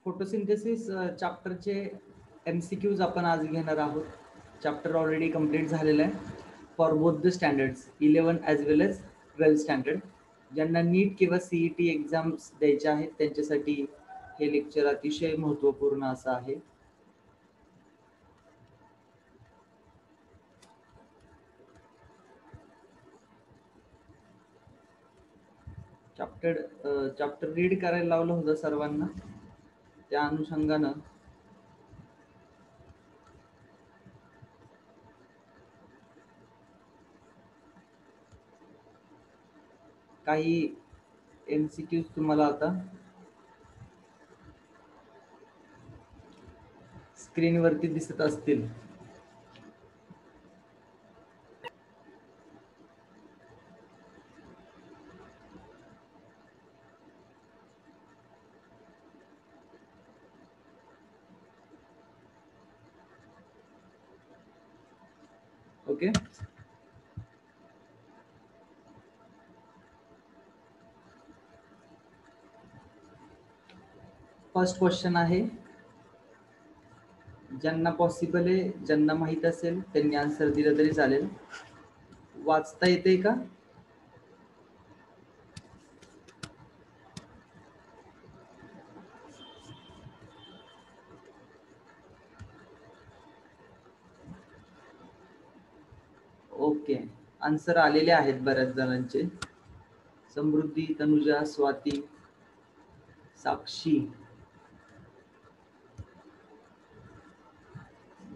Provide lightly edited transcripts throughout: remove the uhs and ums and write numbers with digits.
Photosynthesis चॅप्टरचे MCQs आपण आज घेणार आहोत. चॅप्टर ऑलरेडी कंप्लीट झालेलं आहे for both the standards 11 as well as 12 standard. ज्यांना नीट किंवा CET एक्झाम्स द्यायच्या आहेत त्यांच्यासाठी हे लेक्चर अतिशय महत्त्वपूर्ण असं आहे. चॅप्टर रीड करायला लावलं होतं सर्वांना. त्या अनुषंगानं काही MCQs तुम्हाला आता स्क्रीनवरती दिसत असतील. ओके, फर्स्ट क्वेश्चन आहे. ज्यांना पॉसिबल आहे, ज्यांना माहित असेल त्यांनी आन्सर दिलं तरी चालेल. वाचता येते का? ओके, आन्सर आलेले आहेत बऱ्याच जणांचे. समृद्धी, तनुजा, स्वाती, साक्षी,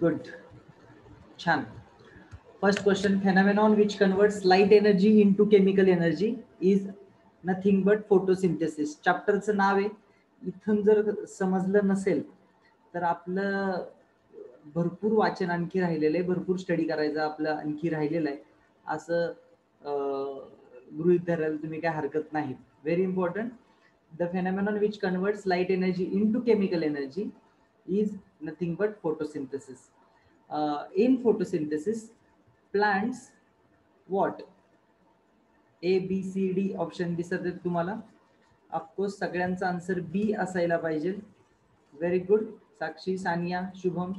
गुड, छान. First question, phenomenon which converts light energy into chemical energy is nothing but photosynthesis. चॅप्टरचं नाव आहे. इथून जर समजलं नसेल तर आपलं भरपूर वाचन आणखी राहिलेलं आहे, भरपूर स्टडी करायचं आपलं आणखी राहिलेलं आहे असं गृहीत धरायला तुम्ही काय हरकत नाही. Very important. The phenomenon which converts light energy into chemical energy is nothing but photosynthesis. In photosynthesis, plants what? A, B, C, D option दिसत आहेत तुम्हाला. ऑफकोर्स सगळ्यांचा आन्सर बी असायला पाहिजे. Very good. Sakshi, Sania, Shubham,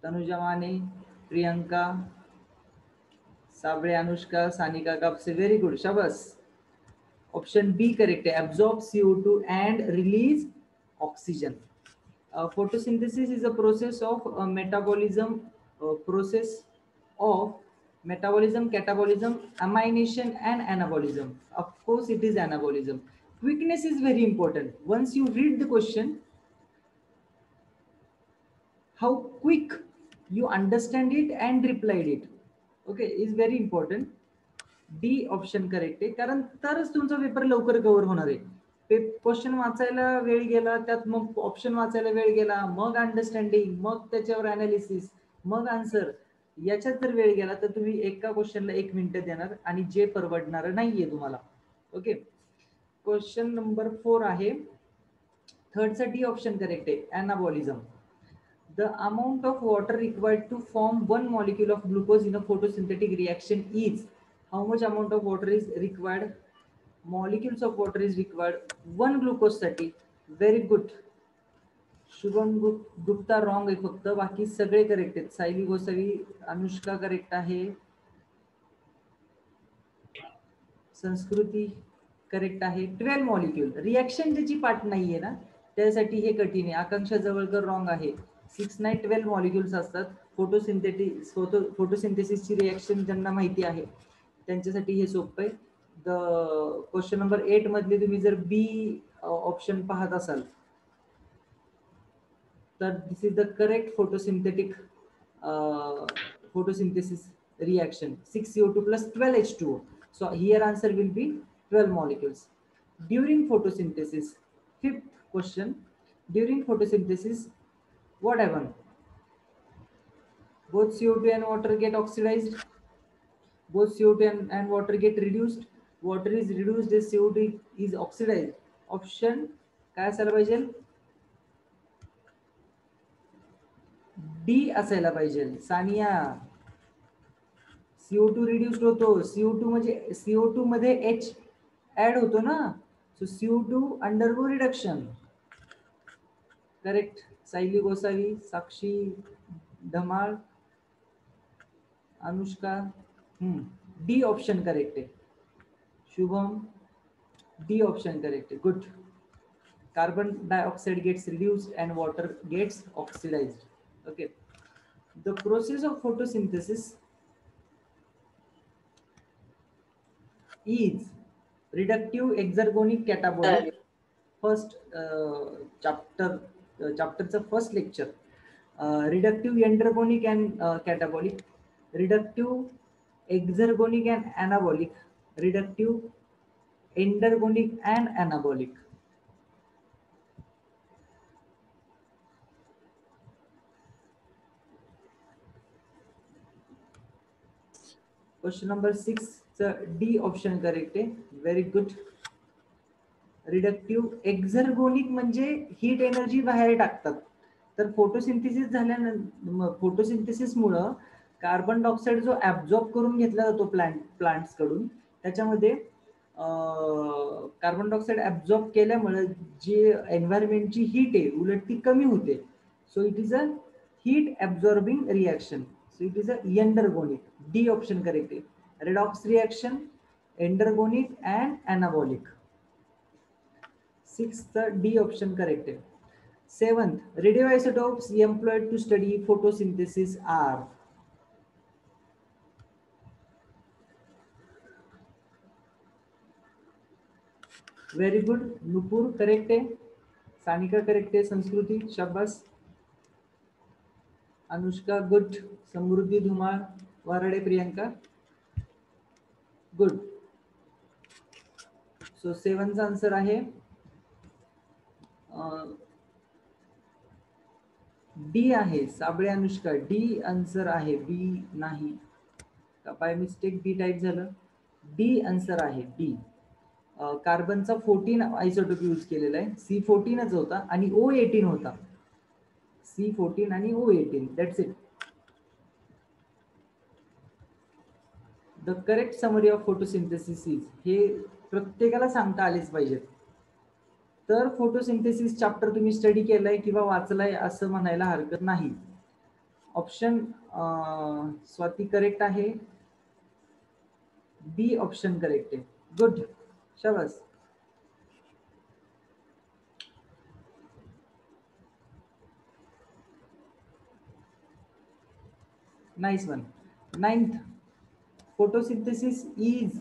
Tanuja Mane, Priyanka, Sable, Anushka, Sanika Kapse, very good, शाबास. Option B correct आहे. Absorb CO2 and release oxygen. Photosynthesis is a process of metabolism, catabolism, amination and anabolism. Of course it is anabolism. Quickness is very important. Once you read the question, how quick you understand it and replied it, okay, is very important. D option correct आहे, कारण तरच तुमचा paper लवकर cover होणार आहे. Question वाचायला वेळ गेला, त्यात मग ऑप्शन वाचायला वेळ गेला, मग अंडरस्टँडिंग, मग त्याच्यावर अनालिसिस, मग आन्सर, याच्यात जर वेळ गेला तर तुम्ही एका क्वेश्चनला 1 मिनिट देणार आणि जे परवडणार नाहीये तुम्हाला. ओके, क्वेश्चन नंबर 4 आहे. थर्डचा डी ऑप्शन करेक्ट आहे, ॲनाबॉलिझम. The amount of water required to form one molecule of glucose in a photosynthetic reaction is, how much amount of water is required? Molecules of water is required 1 glucose साठी. Very good. Shubham Gupta wrong आहे फक्त, बाकी सगळे correct आहेत. Sayali Gosavi, Anushka correct आहे, संस्कृती correct आहे. 12 molecule. Reaction ज्याची पार्ट नाहीये ना त्यासाठी हे कठीण आहे. आकांक्षा जवळकर रॉंग आहे. 6 नाही 12 मॉलिक्युल्स असतात. फोटोसिंथेसिसची रिॲक्शन ज्यांना माहिती आहे त्यांच्यासाठी हे सोपं आहे. द क्वेश्चन नंबर 8 मधले तुम्ही जर बी ऑप्शन पाहत असाल तर this is the correct photosynthesis reaction. 6 CO2 plus 12 H2O. So here answer will be 12 molecules. During photosynthesis, fifth question, during photosynthesis what happens? Both CO2 and water get oxidized. Both CO2 and water get reduced. Water is reduced as CO2 is oxidized. Option काय असायला पाहिजे? D असायला पाहिजे. Sania, CO2 reduced होतो. CO2 म्हणजे CO2 मध्ये H add होतो ना, so CO2 undergo reduction. Correct. Sayali Gosavi, Sakshi Dhamal, Anushka. D option correct आहे. शुभम, डी ऑप्शन करेक्ट आहे. Good. Carbon dioxide gets reduced and water gets oxidized. Okay. The process of photosynthesis is reductive exergonic catabolic. First chapter's first lecture. Reductive endergonic and catabolic, reductive exergonic and anabolic, reductive endergonic and anabolic. Question number 6, D option correct आहे. Very good. रिडक्टिव्ह एक्झर्गोनिक म्हणजे heat energy बाहेर टाकतात. तर photosynthesis झाल्यानंतर फोटोसिंथेसिसमुळं carbon dioxide जो absorb करून घेतला जातो प्लांट्स कडून, त्याच्यामध्ये कार्बन डायऑक्साईड ऍब्झॉर्ब केल्यामुळे जी एन्व्हायरमेंटची हीट आहे उलट ती कमी होते. So it is a heat absorbing reaction. So it is a endergonic. D option correct आहे. Redox reaction, endergonic and anabolic. 6th, D option correct. 7th, radioisotopes employed to study photosynthesis are. Very good. Nupur correct है. Sanika correct है. संस्कृति शाबाश. Anushka good. Samruddhi Dhumal, Varade Priyanka good. So 7th answer आहे D आहे. Sable Anushka, D answer आहे. B नाही का, by mistake B type झालं. D answer आहे. डी. कार्बनचा 14 आयसोटोप यूज केलेला आहे. C14च होता आणि O18 होता. C14 आणि O18. That's it. The correct summary of photosynthesis is, हे प्रत्येकाला सांगता आलेच पाहिजेत. तर फोटोसिंथेसिस चॅप्टर तुम्ही स्टडी केलाय किंवा वाचलाय असं म्हणायला हरकत नाही. ऑप्शन स्वाती करेक्ट आहे. बी ऑप्शन करेक्ट आहे. गुड. शाबास. Nice one. 9th, photosynthesis is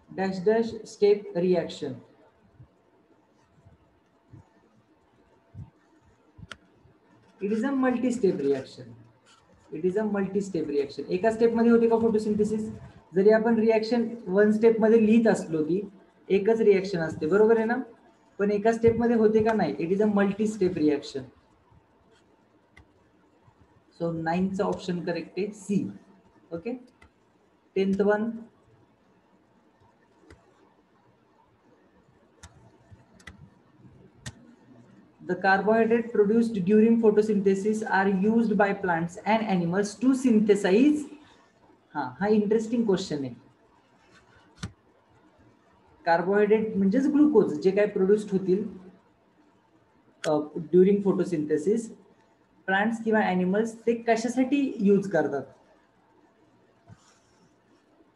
dash dash step reaction. It is a multi-step reaction. It is a multi-step reaction. एका स्टेप मध्ये होते का फोटोसिंथेसिस? जरी आपण रिएक्शन 1 स्टेप मध्ये लिहित असलो की एकच रिएक्शन असते, बरोबर आहे ना? पण एका स्टेप मध्ये होते का नाही? It is a multi step reaction. So 9th option correct आहे. C. Okay. 10th one, the carbohydrate produced during photosynthesis are used by plants and animals to synthesize. हा इंटरेस्टिंग क्वेश्चन आहे. कार्बोहायड्रेट म्हणजेच glucose जे काय produced होतील during photosynthesis, plants किंवा animals ते कशासाठी यूज करतात?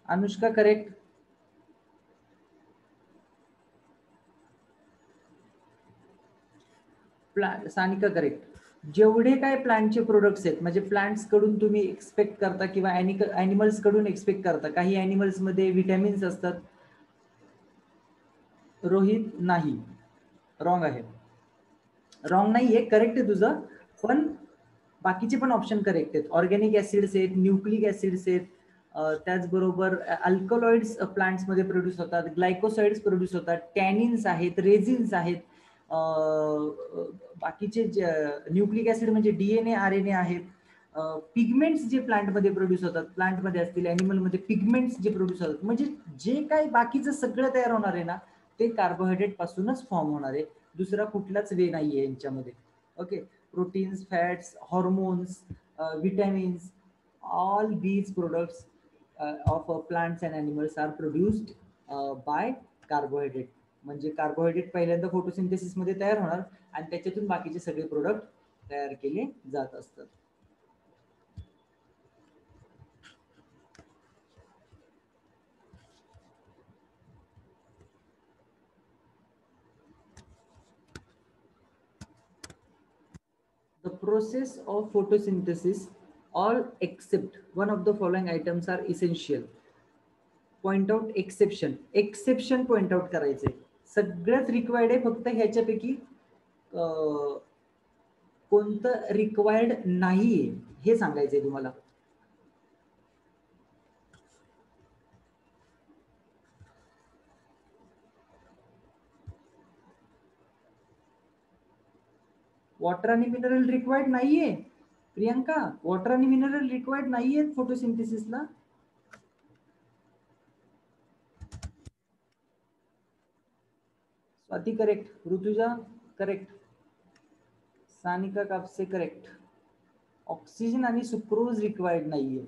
अनुष्का करेक्ट. सानिका करेक्ट. जेवढे काय प्लांटचे प्रोडक्ट्स आहेत म्हणजे प्लांट्स कडून तुम्ही एक्सपेक्ट करता किंवा ॲनिमल्स कडून एक्सपेक्ट करता, काही ॲनिमल्स मध्ये विटॅमिन्स असतात. रोहित नाही, रॉंग आहे. रॉंग नाहीये, करेक्ट आहे तुझं, पण बाकीचे पण ऑप्शन करेक्ट आहेत. ऑर्गॅनिक ऍसिड्स आहेत, न्यूक्लिक ऍसिड्स आहेत, त्याचबरोबर अल्कलॉइड्स प्लांट्स मध्ये प्रोड्यूस होतात, ग्लायकोसाइड्स प्रोड्यूस होतात, टॅनिन्स आहेत, रेझिन्स आहेत, बाकीचे न्यूक्लिक ऍसिड म्हणजे DNA RNA आहेत, पिगमेंट्स जे प्लांटमध्ये प्रोड्यूस होतात, प्लांटमध्ये असतील, ॲनिमलमध्ये पिगमेंट्स जे प्रोड्यूस होतात, म्हणजे जे काही बाकीचं सगळं तयार होणार आहे ना ते कार्बोहायड्रेट पासूनच फॉर्म होणार आहे. दुसरा कुठलाच वे नाहीये यांच्यामध्ये. Okay. Proteins, fats, hormones, vitamins, all these products of plants and animals are produced by carbohydrate. म्हणजे कार्बोहायड्रेट पहिल्यांदा फोटोसिंथेसिस मध्ये तयार होणार आणि त्याच्यातून बाकीचे सगळे प्रोडक्ट तयार केले जात असतात. The process of photosynthesis, all except one of the following items are essential. Point out exception, exception point out करायचे. सगळ्याच रिक्वायर्ड आहे, फक्त ह्याच्यापैकी कोणतं रिक्वायर्ड नाहीये हे सांगायचंय तुम्हाला. वॉटर आणि मिनरल रिक्वायर्ड नाहीये प्रियंका, वॉटर आणि मिनरल रिक्वायर्ड नाहीये फोटोसिंथेसिसला. Swati correct, Rutuja correct, Sanika Kapse correct. Oxygen आणि सुक्रोज रिक्वायर्ड नाहीये,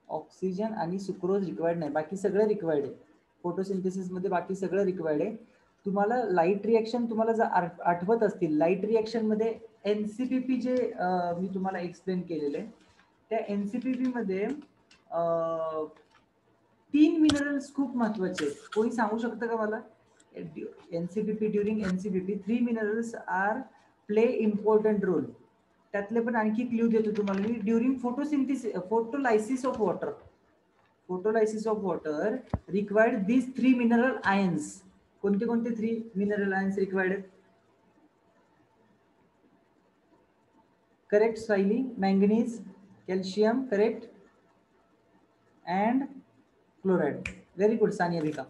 ऑक्सिजन आणि सुक्रोज रिक्वायर्ड नाही, बाकी सगळं रिक्वायर्ड आहे फोटोसिंथेसिस मध्ये, बाकी सगळं रिक्वायर्ड आहे. तुम्हाला लाईट रिएक्शन तुम्हाला जर आठवत असतील, लाईट रिएक्शन मध्ये एनसीपीपी जे मी तुम्हाला एक्सप्लेन केलेले, त्या एनसीपीपी मध्ये 3 मिनरल्स खूप महत्वाचे आहेत. कोणी सांगू शकतं का मला? NCPP, during NCPP 3 minerals are play important role. त्यातले पण आणखी क्ल्यू देतो तुम्हाला मी. During photosynthesis, photolysis of water, photolysis of water required these 3 mineral ions. कोणते कोणते 3 मिनरल आयन्स रिक्वायर्ड आहेत? Correct Sayali, manganese, calcium correct, and chloride. Very good Sania Bika.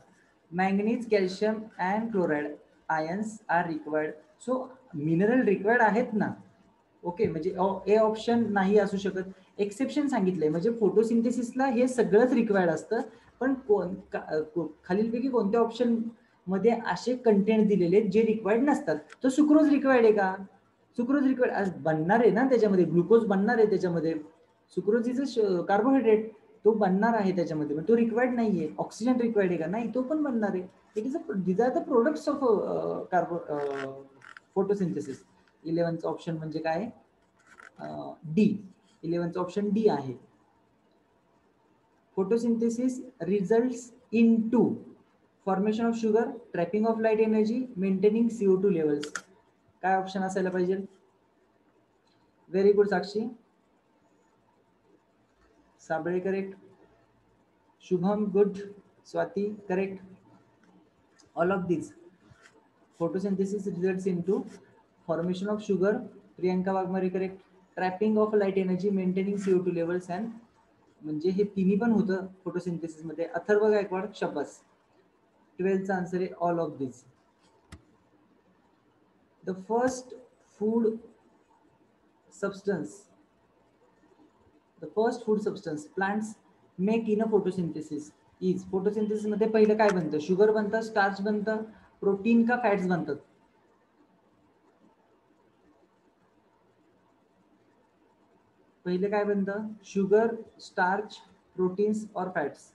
Manganese, calcium and chloride ions are required. So mineral required आहेत ना. Okay, म्हणजे A option नाही असू शकत. Exception सांगितलंय म्हणजे फोटोसिंथेसिसला हे सगळंच रिक्वायर्ड असतं, पण खालीलपैकी कोणत्या ऑप्शन मध्ये असे कंटेंट दिलेले जे रिक्वायर्ड नसतात. तो सुक्रोज रिक्वायर्ड आहे का? सुक्रोज रिक्वायर्ड बनणार आहे ना, त्याच्यामध्ये ग्लुकोज बनणार आहे, त्याच्यामध्ये सुक्रोज इज अ कार्बोहायड्रेट, तो बनणार आहे त्याच्यामध्ये, पण तो रिक्वायर्ड नाहीये. ऑक्सिजन रिक्वायर्ड आहे का? नाही, तो पण बनणार आहे. It is these are the products of photosynthesis. 11th option म्हणजे काय? डी. 11th ऑप्शन डी आहे. Photosynthesis results into formation of sugar, trapping of light energy, maintaining CO2 levels. काय ऑप्शन असायला पाहिजे? Very good Sakshi. Sable correct, Shubham good, Swati correct. All of these photosynthesis results into formation of sugar, Priyanka Waghmare correct, trapping of light energy, maintaining CO2 levels and, म्हणजे हे तिन्ही पण होतं photosynthesis मध्ये. Atharva Gaikwad शब्बास. 12th answer आहे all of this. The first food substance, the first food substance plants make in a photosynthesis is, photosynthesis मध्ये पहिलं काय बनतं? शुगर बनतं, स्टार्च बनतं, प्रोटीन का फॅट्स बनतात? पहिले काय बनतं? शुगर, स्टार्च, प्रोटीन्स और फॅट्स?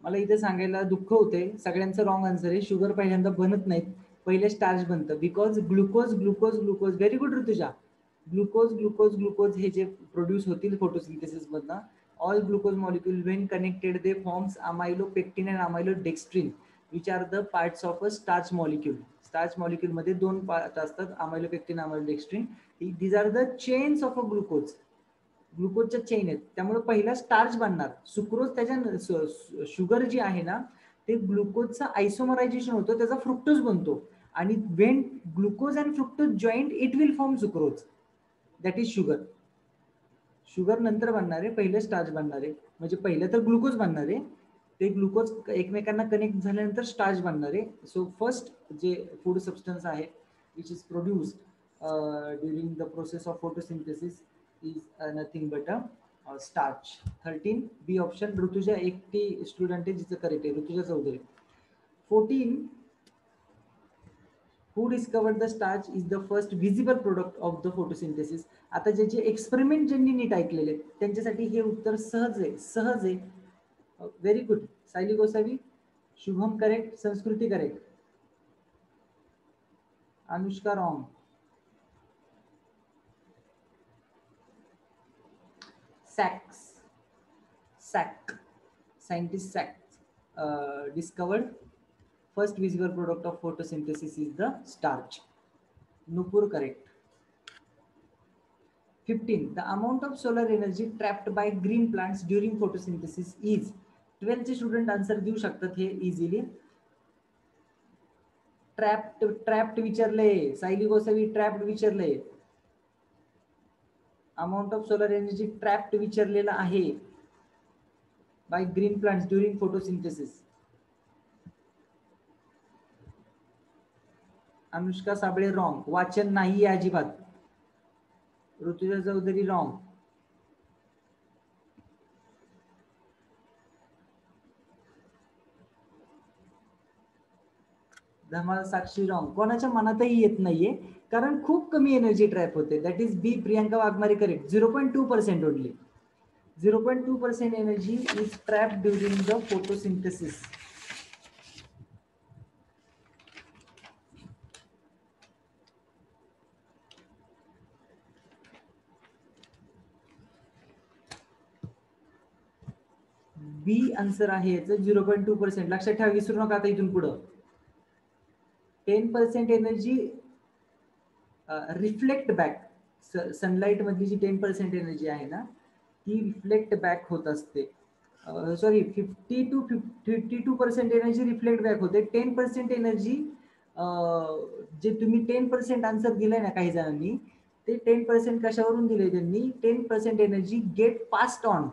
मला इथे सांगायला दुःख होते, सगळ्यांचं रॉंग आन्सर आहे. शुगर पहिल्यांदा बनत नाहीत, पहिले स्टार्च बनतं. Because glucose glucose glucose, very good Rutuja. Glucose glucose glucose हे जे प्रोड्यूस होतील फोटोसिंथेसिस मधनं, all glucose molecule when connected they forms amylopectin and amylodextrin which are the parts of a starch molecule. Starch molecule मध्ये 2 part असतात, amylopectin, amylodextrin. These are the chains of a glucose. ग्लुकोजच्या chain आहेत, त्यामुळे पहिला starch बनणार. Sucrose त्याच्या sugar जी आहे ना, ते ग्लुकोजचं आयसोमरायझेशन होतं, त्याचा फ्रुक्टोज बनतो, आणि Wien glucose and fructose joint it will form sucrose, that is sugar. Sugar नंतर बनणार आहे, पहिलं स्टार्च बनणार आहे. म्हणजे पहिलं तर ग्लुकोज बनणार आहे, ते ग्लुकोज एकमेकांना कनेक्ट झाल्यानंतर स्टार्च बनणार आहे. सो फर्स्ट जे फूड सबस्टन्स आहे which is produced during the process of photosynthesis is nothing but a starch. 13 B option. Rutuja एकटी स्टुडंट आहे जिचं करेक्ट आहे, Rutuja Chaudhari. 14 who discovered the starch is the first visible product of the photosynthesis. आता ज्याचे experiment ज्यांनी नीट ऐकलेले त्यांच्यासाठी हे उत्तर सहज आहे, सहज आहे. Very good. Sayali Gosavi, Shubham correct, संस्कृती correct, Anushka wrong. Sacks, sack, scientist sacks discovered first visible product of photosynthesis is the starch. Nupur correct. 15. The amount of solar energy trapped by green plants during photosynthesis is. 12 चे student answer देऊ शकतात हे easily. Trapped विचारले, Sayali Gosavi trapped विचारले. Amount of solar energy trapped विचारलेला आहे by green plants during photosynthesis. Anushka Sable wrong. वाचन नाही अजिबात. ऋतुजा चौधरी रॉंग. धमाल साक्षी रॉंग. कोणाच्या मनातही येत नाहीये कारण खूप कमी एनर्जी ट्रॅप होते. That is B Priyanka Waghmare correct. 0.2% only. 0.2% energy is trap during the photosynthesis. B answer आहे याचं. 0.2%. लक्षात ठेवा, विसरू नका आता इथून पुढं. 10% एनर्जी रिफ्लेक्ट बॅक. सनलाइट मधली जी 10% एनर्जी आहे ना ती रिफ्लेक्ट बॅक होत असते. सॉरी, 52% एनर्जी रिफ्लेक्ट बॅक होते. 10% एनर्जी जे तुम्ही 10% आन्सर दिलाय ना काही जणांनी, ते 10% कशावरून दिले त्यांनी. 10% एनर्जी गेट पास्ड ऑन,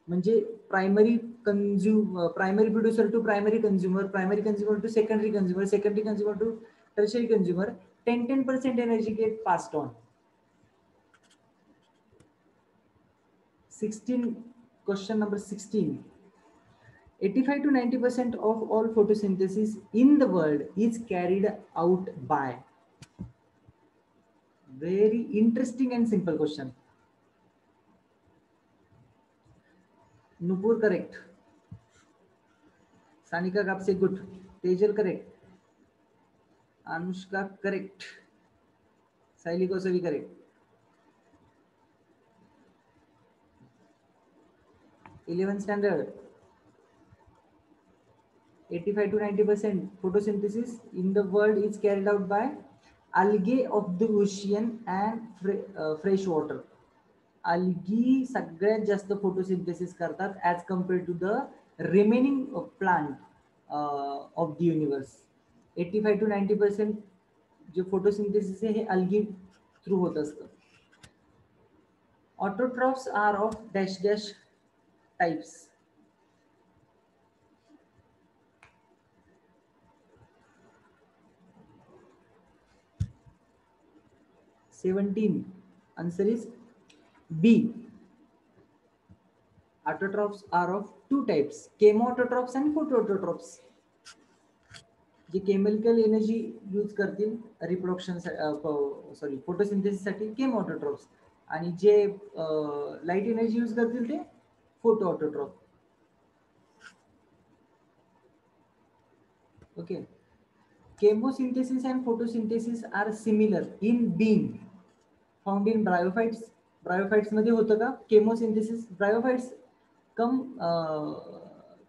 म्हणजे primary producer to primary consumer to secondary consumer to tertiary consumer. 10% energy get passed on. 16, question number 16. 85 to 90% of all photosynthesis in the world is carried out by. Very interesting and simple question. Nupur correct. Sanika Kapse good. Tejal correct. Anushka correct. Saili Gosavi correct. 11th standard. 85 to 90% photosynthesis in the world is carried out by algae of the ocean and fresh water. Algae सगळ्यात जास्त photosynthesis करतात as compared to the remaining plant of the universe. 85 to 90% जे photosynthesis आहे हे algae through होत असतं. Autotrophs are of dash dash types. 17. Answer is B. Autotrophs are of two types, chemoautotrophs and photoautotrophs. जे chemical energy use करतील reproduction sorry photosynthesis साठी केमोऑटोट्रॉफ्स, आणि जे लाईट एनर्जी यूज करतील ते फोटोऑटोट्रॉफ. Okay. Chemosynthesis and photosynthesis are similar in being found in bryophytes. Bryophytes मध्ये होतं का chemosynthesis? Bryophytes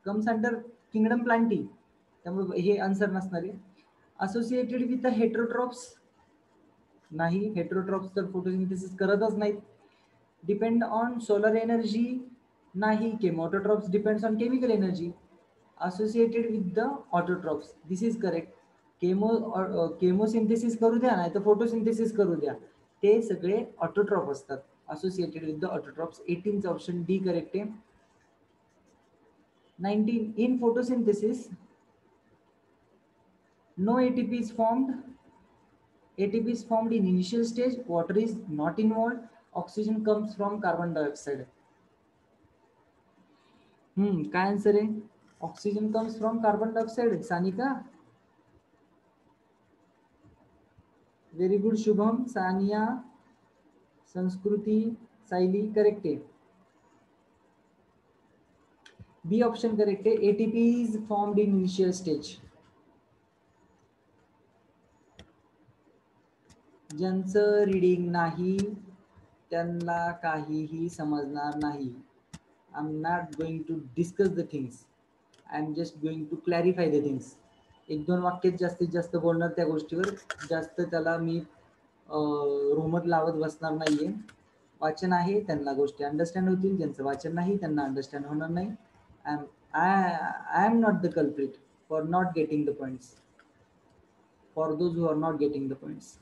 comes under kingdom Plantae, त्यामुळे हे आन्सर नसणार आहे. असोसिएटेड विथ द हेट्रोट्रॉप्स नाही, हेट्रोट्रॉप्स तर फोटोसिंथेसिस करतच नाहीत. डिपेंड ऑन सोलर एनर्जी नाही, chemoautotrophs depends on chemical energy. Associated with the autotrophs, this is correct. Chemosynthesis करू द्या नाही तर फोटोसिंथेसिस करू द्या, ते सगळे ऑटोट्रॉप असतात. Associated with the autotrophs. 18th option D correct आहे. 19. In photosynthesis no ATP is formed. ATP is formed in initial stage. Water is not involved. Oxygen comes from carbon dioxide. काय answer आहे? Oxygen comes from carbon dioxide. Sanika very good Shubham. Sania, Sanskriti, Sayali correct आहे. B option correct आहे. ATP is formed in initial stage. ज्यांचं reading नाही त्यांना काहीही समजणार नाही. I am not going to discuss the things, I am just going to clarify the things. एक दोन वाक्यात जास्तीत जास्त बोलणार त्या गोष्टीवर, जास्त त्याला मी रोमत लावत बसणार नाहीये. वाचन आहे त्यांना गोष्टी अंडरस्टँड होतील, ज्यांचं वाचन नाही त्यांना अंडरस्टँड होणार नाही. I am not the culprit for not getting the points, for those who are not getting the points.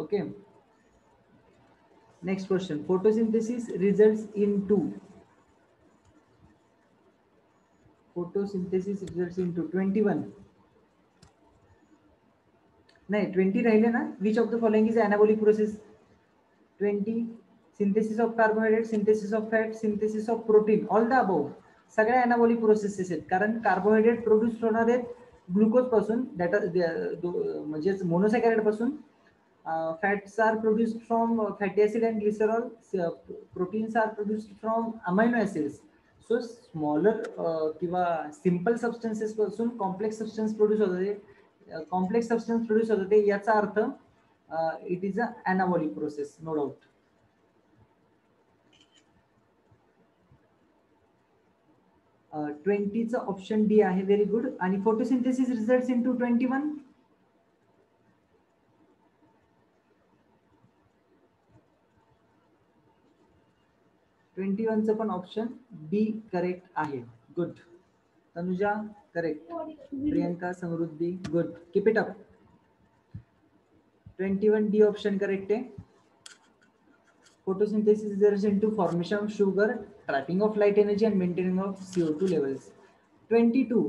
Okay. Next question. Photosynthesis results into. Photosynthesis results into 21. नाही 20 राहिले ना. Which of the following is anabolic process? 20. Synthesis of carbohydrate, synthesis of fat, synthesis of protein. All the above. सगळ्या anabolic processes आहेत. कारण carbohydrate produce होणार आहेत glucose पासून, म्हणजे मोनोसॅकॅराइड पासून. Fats are produced from fatty acid and glycerol. Proteins are produced from amino acids. So smaller किंवा simple substances पासून complex substance produce होते. Complex substance produce होते, याचा अर्थ it is an anabolic process, no doubt. Uh, 20 चा option D आहे. Very good. आणि photosynthesis results into 21. 21 चं पण ऑप्शन बी करेक्ट आहे. Good. Tanuja correct. Priyanka, Samruddhi good. Keep it up. 21 D option correct आहे. Photosynthesis results into formation of sugar, trapping of light energy and maintaining of CO2 levels. 22.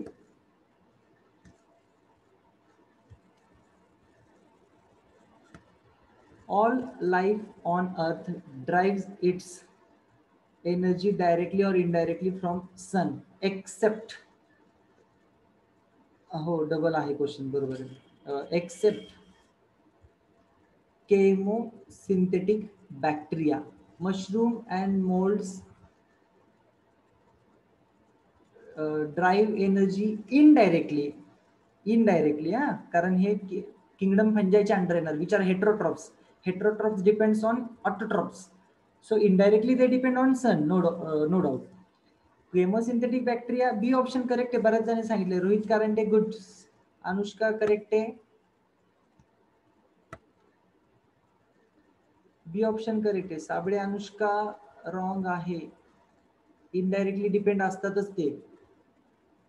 All life on earth derives its energy directly or indirectly from sun except. हो double आहे question, बरोबर आहे. Except chemosynthetic bacteria, mushroom and molds drive energy indirectly. हा, कारण हे kingdom फंजायच्या under येणार, which are heterotrophs. Heterotrophs depends on autotrophs. So indirectly they depend on sun, no doubt. Chemosynthetic bacteria B option correct आहे. बऱ्याच जणांनी सांगितले. Rohit Karande good. Anushka correct आहे. बी ऑप्शन करेक्ट आहे. साबळे अनुष्का रॉंग आहे. इनडायरेक्टली डिपेंड असतातच ते.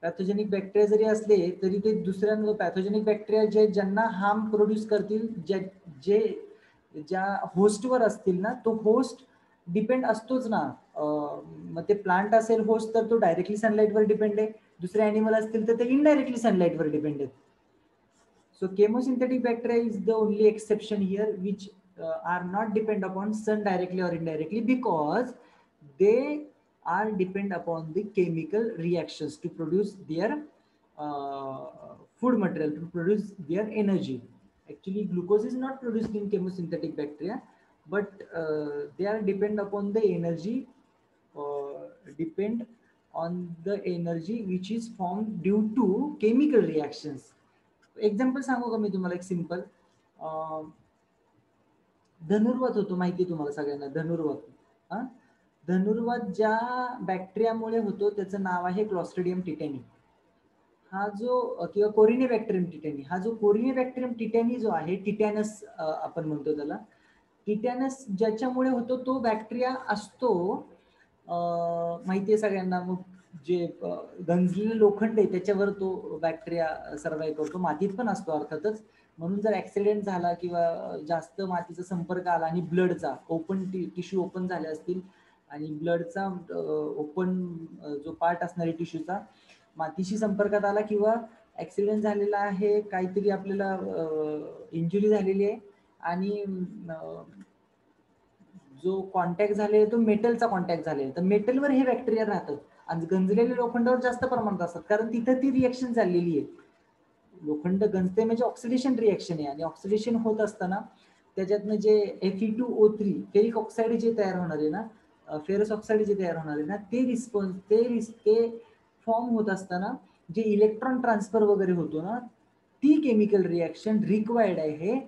पॅथोजेनिक बॅक्टेरिया जरी असले तरी ते दुसऱ्यांवर, पॅथोजेनिक बॅक्टेरिया जे ज्यांना हार्म प्रोड्यूस करतील, ज्या होस्टवर असतील ना, तो होस्ट डिपेंड असतोच ना. मग ते प्लांट असेल होस्ट तर तो डायरेक्टली सनलाईटवर डिपेंड आहे. दुसरे ॲनिमल असतील तर ते इनडायरेक्टली सनलाईटवर डिपेंड आहेत. So chemosynthetic bacteria is the only exception here, which are not depend upon sun directly or indirectly, because they are depend upon the chemical reactions to produce their food material, to produce their energy. Actually, glucose is not produced in chemosynthetic bacteria, but they are depend upon the energy, depend on the energy which is formed due to chemical reactions. Example सांगू का मी तुम्हाला एक simple. धनुर्वात होतो माहिती तुम्हाला सगळ्यांना. धनुर्वात, धनुर्वात ज्या बॅक्टेरियामुळे होतो त्याचं नाव आहे क्लॉस्ट्रिडियम टिटॅनी. हा जो, किंवा कोरिने बॅक्टेरियम टिटॅनी, हा जो कोरिने बॅक्टेरियम टिटॅनी जो आहे, टिटॅनस आपण म्हणतो त्याला. टिटॅनस ज्याच्यामुळे होतो तो बॅक्टेरिया असतो, माहितीये सगळ्यांना. मग जे गंजलेलं लोखंड आहे त्याच्यावर तो बॅक्टेरिया सर्वाइव्ह करतो. मातीत पण असतो अर्थातच. म्हणून जर ऍक्सिडेंट झाला किंवा जास्त मातीचा संपर्क आला आणि ब्लडचा ओपन टिश्यू ओपन झाले असतील आणि ब्लडचा ओपन जो पार्ट असणारे टिश्यूचा मातीशी संपर्कात आला, किंवा ऍक्सिडेंट झालेला आहे, काहीतरी आपल्याला इंजुरी झालेली आहे, आणि जो कॉन्टॅक्ट झालेला तो मेटलचा कॉन्टॅक्ट झालेला, तर मेटलवर हे बॅक्टेरिया राहतात आणि गंजलेल्या लोखंडावर जास्त प्रमाणात असतात, कारण तिथं ती रिएक्शन झालेली आहे. लोखंड गंजते म्हणजे ऑक्सिडेशन रिएक्शन आहे, आणि ऑक्सिडेशन होत असताना त्याच्यातनं जे Fe2O3 फेरिक ऑक्साईड जे तयार होणार आहे ना, फेरस ऑक्साईड जे तयार होणार आहे ना, ते फॉर्म होत असताना जे इलेक्ट्रॉन ट्रान्सफर वगैरे होतो ना, ती केमिकल रिएक्शन रिक्वायर्ड आहे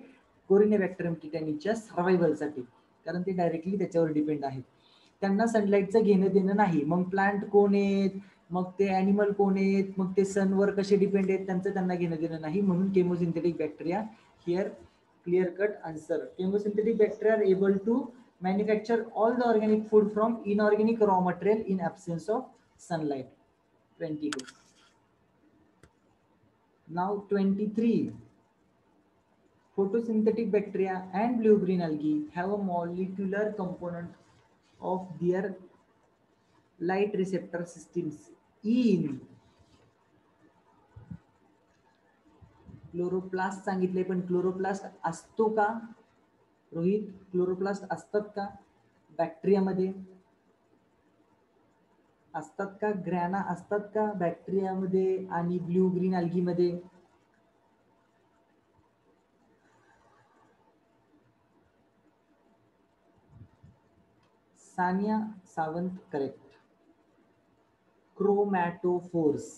कोरिनेबॅक्टेरियम टिटॅनिच्या सर्व्हायव्हलसाठी, कारण ते डायरेक्टली त्याच्यावर डिपेंड आहेत. त्यांना सनलाईटचं घेणं देणं नाही. मग प्लांट कोण आहेत, मग ते ॲनिमल कोण आहेत, मग ते सनवर कसे डिपेंड आहेत, त्यांचं त्यांना घेणं देणं नाही. म्हणून chemosynthetic bacteria here clear cut answer. Chemosynthetic bacteria are able to manufacture all the organic food from inorganic raw material in absence of sunlight. 22. Now 23. Photosynthetic bacteria and blue-green algae have a molecular component of their light receptor systems in chloroplast सांगितले, पण chloroplast असतो का Rohit? Chloroplast असतात का बॅक्टेरियामध्ये? असतात का? ग्रॅना असतात का बॅक्टेरियामध्ये आणि ब्ल्यू ग्रीन अल्गीमध्ये? Sania Sawant correct. Chromatophores.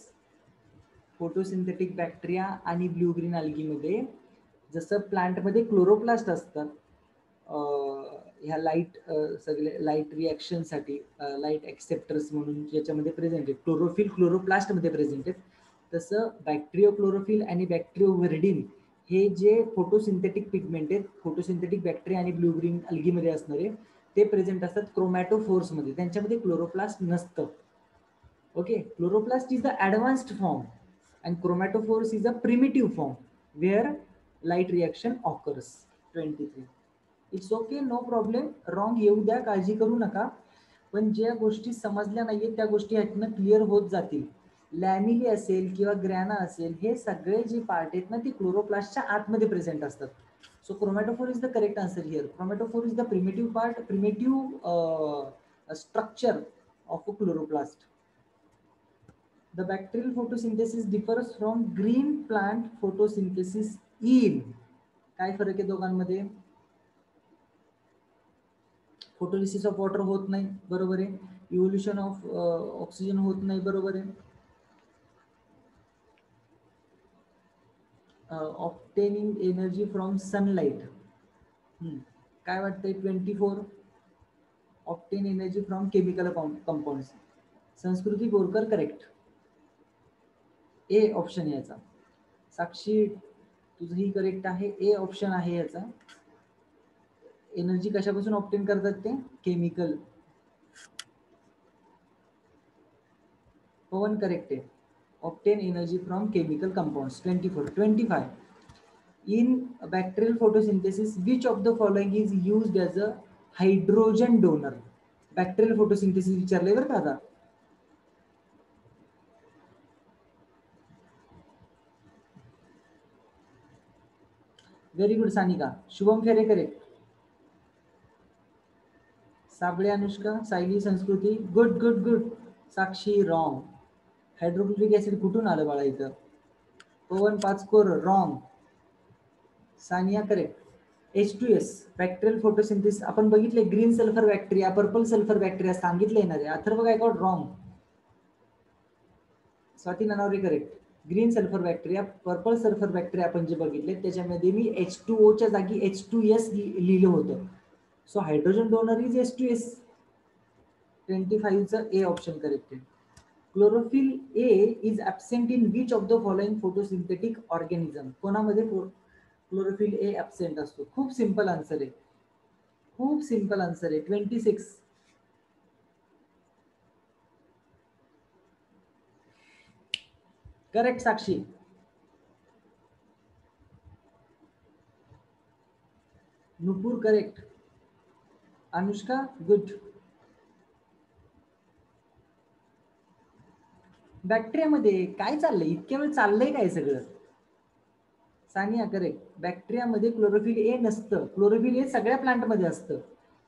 Photosynthetic bacteria आणि ब्ल्यू ग्रीन अल्गीमध्ये जसं प्लांटमध्ये क्लोरोप्लास्ट असतात ह्या लाईट सगळे लाईट रिॲक्शनसाठी लाईट एक्सेप्टर्स म्हणून याच्यामध्ये प्रेझेंट आहेत, क्लोरोफिल क्लोरोप्लास्टमध्ये प्रेझेंट आहेत, तसं बॅक्टेरियो क्लोरोफिल आणि बॅक्टेरियो व्हर्डिन हे जे फोटोसिंथेटिक पिगमेंट आहेत, फोटोसिंथेटिक बॅक्टेरिया आणि ब्ल्यू ग्रीन अल्गीमध्ये असणारे, ते प्रेझेंट असतात क्रोमॅटोफोर्समध्ये. त्यांच्यामध्ये क्लोरोप्लास्ट नसतं. Okay, chloroplast is the advanced form and chromatophores is a primitive form where light reaction occurs. 23. It's okay, no problem. Wrong येऊ द्या, काळजी करू नका, पण ज्या गोष्टी समजल्या नाहीये त्या गोष्टी ह्यातनं क्लिअर होत जातील. लॅमिली असेल किंवा ग्रॅना असेल, हे सगळे जे पार्ट आहेत ना, ते क्लोरोप्लास्टच्या आतमध्ये प्रेझेंट असतात. So chromatophore is the correct answer here. Chromatophore is the primitive part, primitive structure of a chloroplast. The bacterial photosynthesis differs from green plant photosynthesis in. काय फरक आहे दोघांमध्ये? फोटोलिसिस ऑफ वॉटर होत नाही, बरोबर आहे. इव्होल्युशन ऑफ ऑक्सिजन होत नाही, बरोबर आहे. Obtaining energy from sunlight. काय वाटतंय? 24. Obtain energy from chemical compounds. संस्कृती बोरकर करेक्ट. ए ऑप्शन याचा. साक्षी तुझंही करेक्ट आहे, ए ऑप्शन आहे याचा. एनर्जी कशापासून ऑब्टेन करतात ते? केमिकल. पवन करेक्ट आहे. Obtain energy from chemical compounds. 24. 25. In bacterial photosynthesis which of the following is used as a hydrogen donor? Bacterial photosynthesis विचारलंय बरं का आता. Very good Sanika. शुभम फेरे correct. Sable Anushka, Sayali Sanskruti, good good good. Sakshi wrong. Hydrochloric acid कुठून आलं बाळा इथं? Pawan Pachkor wrong. Sania correct. H2S bacterial photosynthesis आपण बघितले. Green sulphur bacteria, purple sulphur bacteria सांगितले ना रे. Atharva Gaikwad wrong. Swati Nanaware correct. Green sulphur bacteria, purple sulphur bacteria आपण जे बघितले त्याच्यामध्ये मी H2O च्या जागी H2S लिहिलं होतं. So hydrogen donor is H2S. 25 चं ए ऑप्शन करेक्ट आहे. Chlorophyll A is absent in which of the following photosynthetic organism? कोणामध्ये क्लोरोफिल ए ऍबसेंट असतो? खूप सिंपल आन्सर आहे, खूप सिंपल आन्सर आहे. 26. करेक्ट साक्षी. नुपूर करेक्ट. अनुष्का गुड. बॅक्टेरियामध्ये काय चाललंय? इतक्या वेळ चाललंय काय सगळं? सानिया करेक्ट. बॅक्टेरियामध्ये क्लोरोफिल ए नसतं. क्लोरोफिल ए सगळ्या प्लांटमध्ये असतं,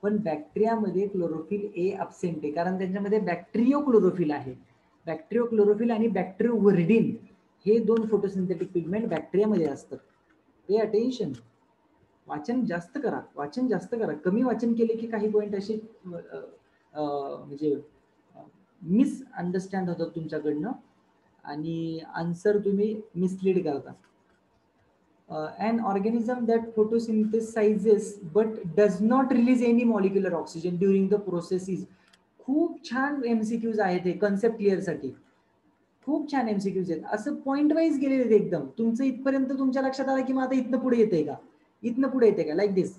पण बॅक्टेरियामध्ये क्लोरोफिल ए अब्सेंट आहे, कारण त्यांच्यामध्ये बॅक्टेरियो क्लोरोफिल आहे. बॅक्टेरियो क्लोरोफिल आणि बॅक्टेरियोवर्डिन हे दोन फोटोसिंथेटिक पिगमेंट बॅक्टेरियामध्ये असतात. Pay attention. वाचन जास्त करा, वाचन जास्त करा. कमी वाचन केले की काही पॉईंट असे म्हणजे मिसअंडरस्टँड होतात तुमच्याकडनं आणि आन्सर तुम्ही मिसलीड करता. An organism that photosynthesizes but does not release any molecular oxygen during the process is. खूप छान MCQs आहेत हे कन्सेप्ट क्लिअर साठी. खूप छान MCQs आहेत. असं पॉइंट वाईज गेलेले आहेत एकदम. तुमचं इथपर्यंत तुमच्या लक्षात आलं की मग आता इथनं पुढे येते का, इथनं पुढे येते का, like this.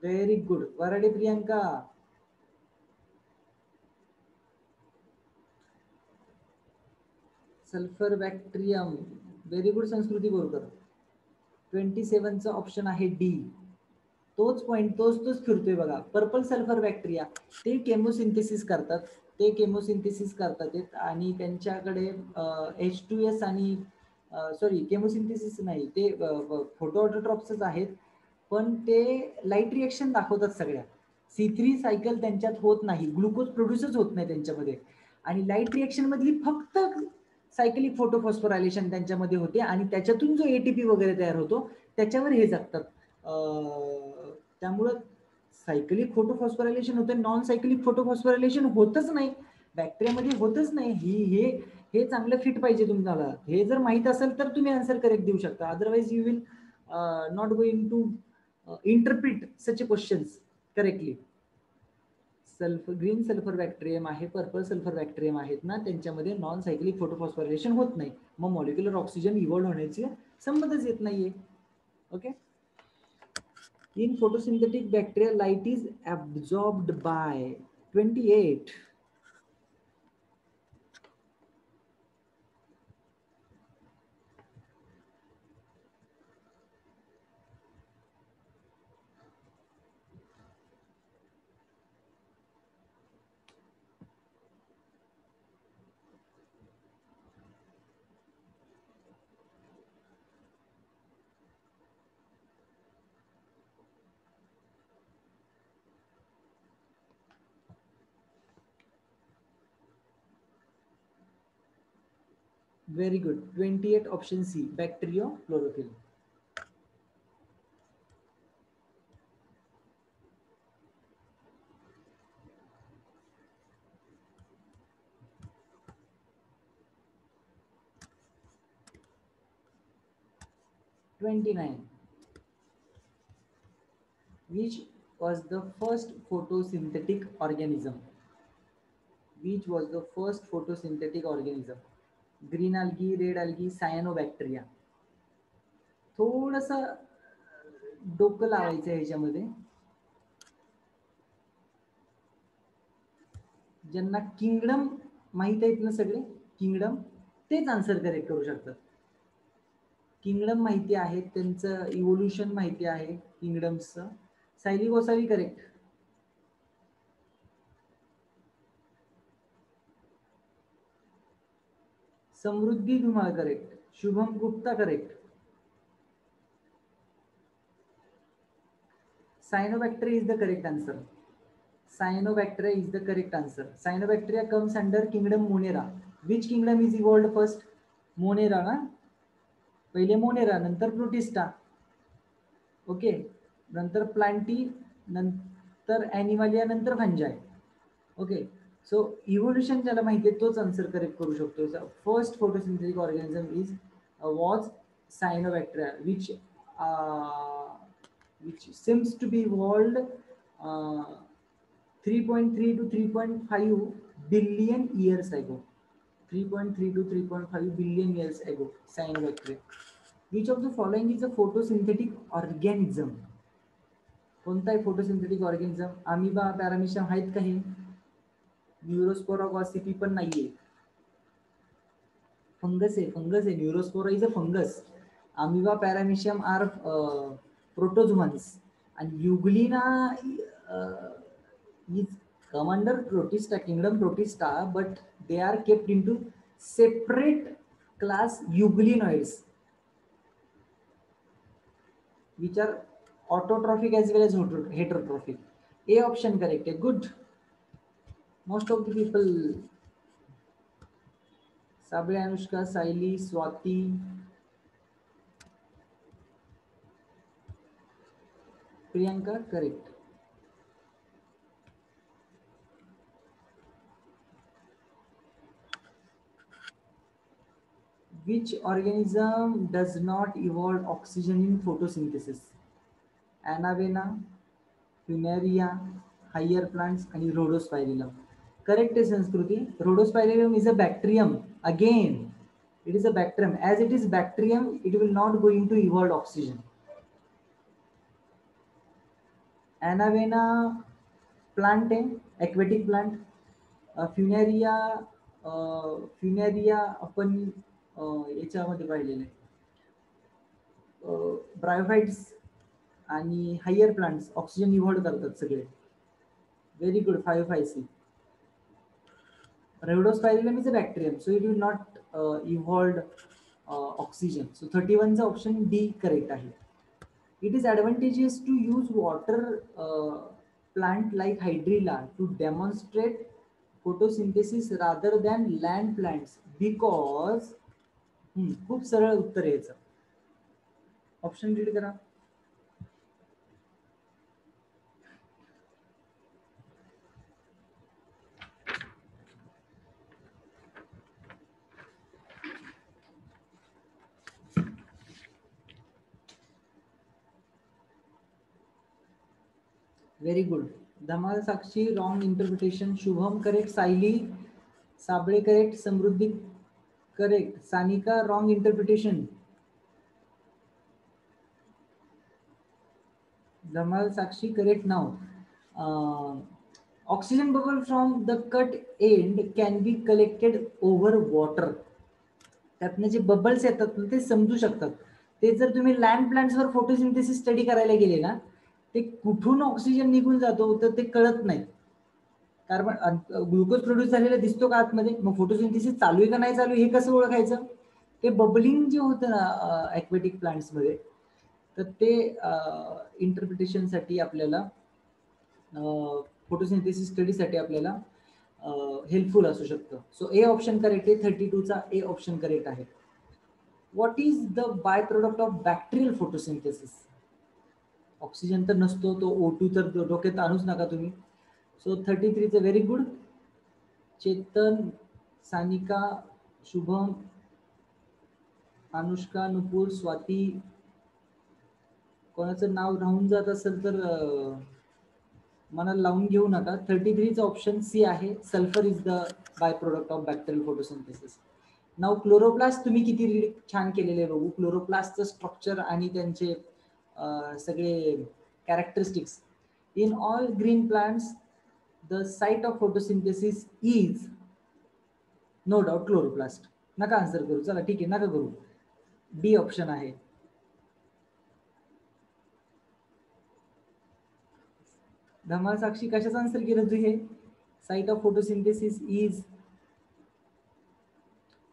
Very good. Varade Priyanka. Sulphur bacterium. Very good Sanskruti Borkar. 27चा ऑप्शन आहे डी. तोच पॉइंट तोच फिरतोय बघा. पर्पल सल्फर बॅक्टेरिया ते केमोसिंथेसिस करतात. ते केमोसिंथेसिस करतात आणि त्यांच्याकडे H2S आणि सॉरी केमोसिंथेसिस नाही, ते फोटो ऑटोट्रॉप्सच आहेत, पण ते लाईट रिएक्शन दाखवतात सगळ्या. C3 सायकल त्यांच्यात होत नाही, ग्लुकोज प्रोड्यूसच होत नाही त्यांच्यामध्ये, आणि लाईट रिएक्शन मधली फक्त सायकलिक फोटोफॉस्फोरायलेशन त्यांच्यामध्ये होते आणि त्याच्यातून जो ATP वगैरे तयार होतो त्याच्यावर हे जगतात. त्यामुळं सायकलिक फोटोफॉस्फोरायलेशन होते, नॉन सायकलिक फोटोफॉस्फोरायलेशन होतच नाही, बॅक्टेरियामध्ये होतच नाही. हे चांगलं फिट पाहिजे तुम्हाला. हे जर माहित असेल तर तुम्ही आन्सर करेक्ट देऊ शकता, otherwise you will not going to interpret such questions correctly. Green sulphur bacterium आहे, पर्पल सल्फर बॅक्टेरियम आहेत ना, त्यांच्यामध्ये नॉन सायक्लिक फोटोफॉस्फोरायलेशन होत नाही, मग मॉलिक्युलर ऑक्सिजन इव्हॉल्व होण्याची संबंधच येत नाहीये. Okay. In photosynthetic bacteria light is absorbed by 28. Very good. 28 option C, bacteriochlorophyll. Which was the first photosynthetic organism? Which was the first photosynthetic organism? Green algae, red algae, cyanobacteria. थोडंसं डोकं लावायचं ह्याच्यामध्ये. ज्यांना kingdom माहित आहेत ना सगळे, kingdom तेच आन्सर करेक्ट करू शकतात. किंगडम माहिती आहे, त्यांचं इव्होल्युशन माहिती आहे किंगडम्सचं. Sayali Gosavi correct. Samruddhi Dhumal correct. Shubham Gupta correct. Cyanobacteria is the correct answer. Cyanobacteria is the correct answer. Cyanobacteria comes under kingdom Monera. Which kingdom is evolved first? Monera ना. पहिले मोनेरा, नंतर प्रोटिस्टा. ओके. नंतर प्लांटी, नंतर ॲनिमलिया, नंतर फंजाय. ओके. सो इव्होल्युशन ज्याला माहिती आहे तोच आन्सर करेक्ट करू शकतो. First photosynthetic organism is was Cyanobacteria, which seems to be evolved 3.3 to 3.5 billion years ago. 3.3 to 3.5 billion years ago. Cyanobacteria. Which of the following is a photosynthetic organism? कोणता आहे photosynthetic organism? Amoeba, पॅरामिशियम आहेत काही? Neurospora, गॉसिपी पण नाहीये. Fungus आहे, fungus आहे. Neurospora is a fungus. Amoeba, paramecium are protozoans, and Euglena is come under Protista, kingdom Protista, but they are kept into separate class Euglenoids. which are autotrophic as well as heterotrophic. A option correct. Good. Most of the people. Sabre, Anushka, Saili, Swati. Priyanka, correct. Which organism does not evolve oxygen in photosynthesis? Anavena, Funaria, higher plants, and Rhodospirillum. Correct, Sanskruti. Rhodospirillum is a bacterium. Again, it is a bacterium. As it is bacterium, it will not going to evolve oxygen. Anavena plant आहे, aquatic plant. Funaria, आपण याच्यामध्ये पाहिलेले bryophytes आणि higher plants oxygen evolve करतात सगळे. Very good. 5 5 C. Rhodospirillum is a bacterium, so it will not evolve oxygen. So 31 चा option D correct आहे. It is advantageous to use water plant like hydrilla to demonstrate photosynthesis rather than land plants because खूप सरळ उत्तर यायचं. Option read करा. Very good. Dhamal Sakshi wrong interpretation. Shubham correct. Sayali Sable correct. Samruddhi correct. Sanika wrong interpretation. Dhamal Sakshi correct now. Oxygen bubble from the cut end can be collected over water. त्यातनं जे bubbles येतात ते समजू शकतात. ते जर तुम्ही लँड प्लांट्सवर फोटोसिंथेसिस स्टडी करायला गेले ना, ते कुठून ऑक्सिजन निघून जातो तर ते कळत नाही. कार्बन ग्लुकोज प्रोड्यूस झालेला दिसतो का आतमध्ये, मग फोटोसिंथेसिस चालू आहे का नाही चालू हे कसं ओळखायचं. ते बबलिंग जे होतं ना ॲक्वेटिक प्लांट्समध्ये, तर ते इंटरप्रिटेशनसाठी आपल्याला फोटोसिंथेसिस स्टडीसाठी आपल्याला हेल्पफुल असू शकतं. सो ए ऑप्शन करेक्ट आहे. 32 चा ए ऑप्शन करेक्ट आहे. What is the by product of bacterial photosynthesis? Oxygen तर नसतो, तो O2 तर डोक्यात आणूच नका तुम्ही. सो 33 चं व्हेरी गुड. चेतन, सानिका, शुभम, अनुष्का, नुपूर, स्वाती. कोणाचं नाव राहून जात असेल तर मनाला लावून घेऊ नका. 33 चा ऑप्शन सी आहे. Sulphur is the by product of bacterial photosynthesis. Now chloroplast तुम्ही किती रीड छान केलेले बघू. क्लोरोप्लास्टचं स्ट्रक्चर आणि त्यांचे सगळे characteristics. In all green plants the site of photosynthesis is no doubt chloroplast. नका आन्सर करू. चला ठीक आहे, नका करू. डी ऑप्शन आहे. धमाल साक्षी कशाचं आन्सर केलं तू हे? Site of photosynthesis is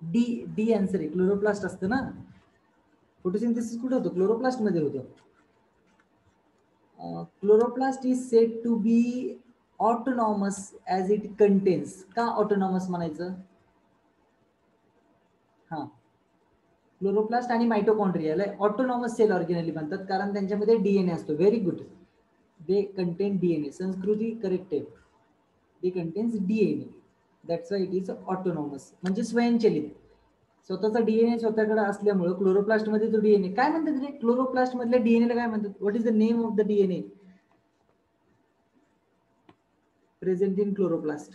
D. D answer आहे. क्लोरोप्लास्ट असतं ना. फोटोसिंथेसिस कुठं होतं? क्लोरोप्लास्ट मध्ये होतं. Chloroplast is said to be autonomous as it contains. का ऑटोनॉमस म्हणायचं? हा, क्लोरोप्लास्ट आणि मायटोकॉन्ड्रियाला ऑटोनॉमस सेल ऑर्गेनली म्हणतात कारण त्यांच्यामध्ये डीएनए असतो. Very good. They contain DNA. Sanskruti correct आहे. They contains DNA. That's why it is autonomous. म्हणजे स्वयंचलित. स्वतःचा डीएनए स्वतःकडे असल्यामुळे क्लोरोप्लास्ट मध्ये तो डीएनए काय म्हणतात रे? क्लोरोप्लास्ट मधल्या डीएनए ला काय म्हणतात? What is the name of the DNA present in chloroplast?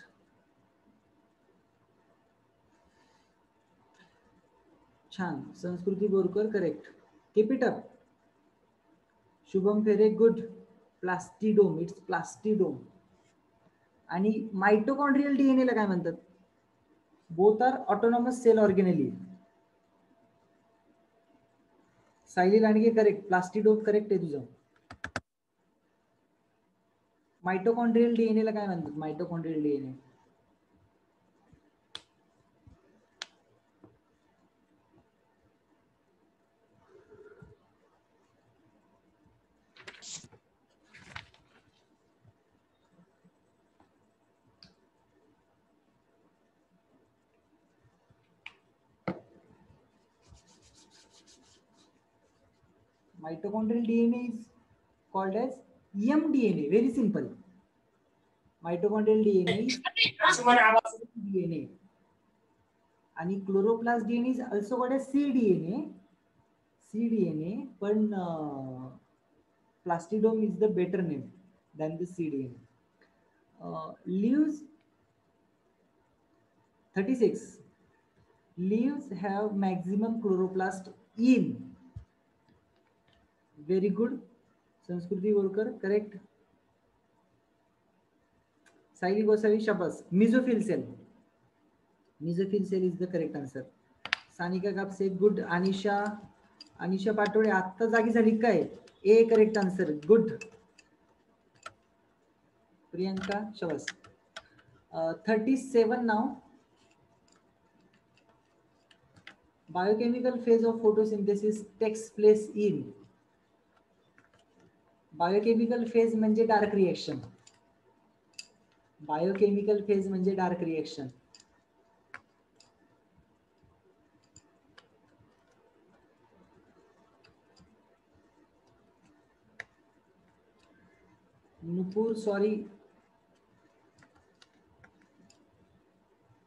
छान. संस्कृती Borkar correct. Keep it up. Shubham फेरे गुड. प्लास्टिडोम. इट्स प्लास्टिडोम. आणि मायटोकॉन्ड्रियल डीएनए ला काय म्हणतात? Both are autonomous cell organelle. Sayali Landge correct. Plastidome correct आहे तुझं. मायटोकॉन्ड्रियल डीएनए ला काय म्हणतात? Mitochondrial DNA Mitochondrial DNA is called as mDNA. Very simple. Mitochondrial DNA is DNA. And chloroplast DNA is also called as cDNA. cDNA, but plastidome is the better name than the cDNA. Leaves 36. Leaves have maximum chloroplast in. Very good. Sanskruti Volkar, correct. Saili Gosavi Shabas. Mesophyll cell. Mesophyll cell is the correct answer. Sanika Kapse, good. Anisha Patode, आत्ता जागी झाली काय? A correct answer. Good. Priyanka Shabas. 37 now. Biochemical phase of photosynthesis takes place in. Biochemical phase म्हणजे dark reaction. Biochemical phase म्हणजे dark reaction. Nupur sorry.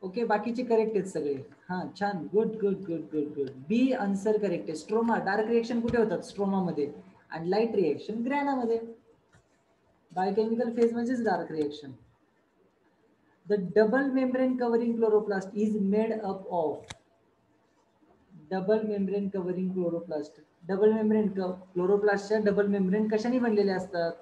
Okay बाकीचे correct आहेत सगळे. हा छान. Good good good good good. B answer correct आहे. Stroma. Dark reaction कुठे होतात? स्ट्रोमा मध्ये. आणि लाईट रिएक्शन ग्रॅना मध्ये. बायोकेमिकल फेज म्हणजेच dark reaction. The double membrane covering chloroplast is made up of. Double membrane covering chloroplast. Double membrane क्लोरोप्लास्टच्या double membrane कशाने बनलेले असतात?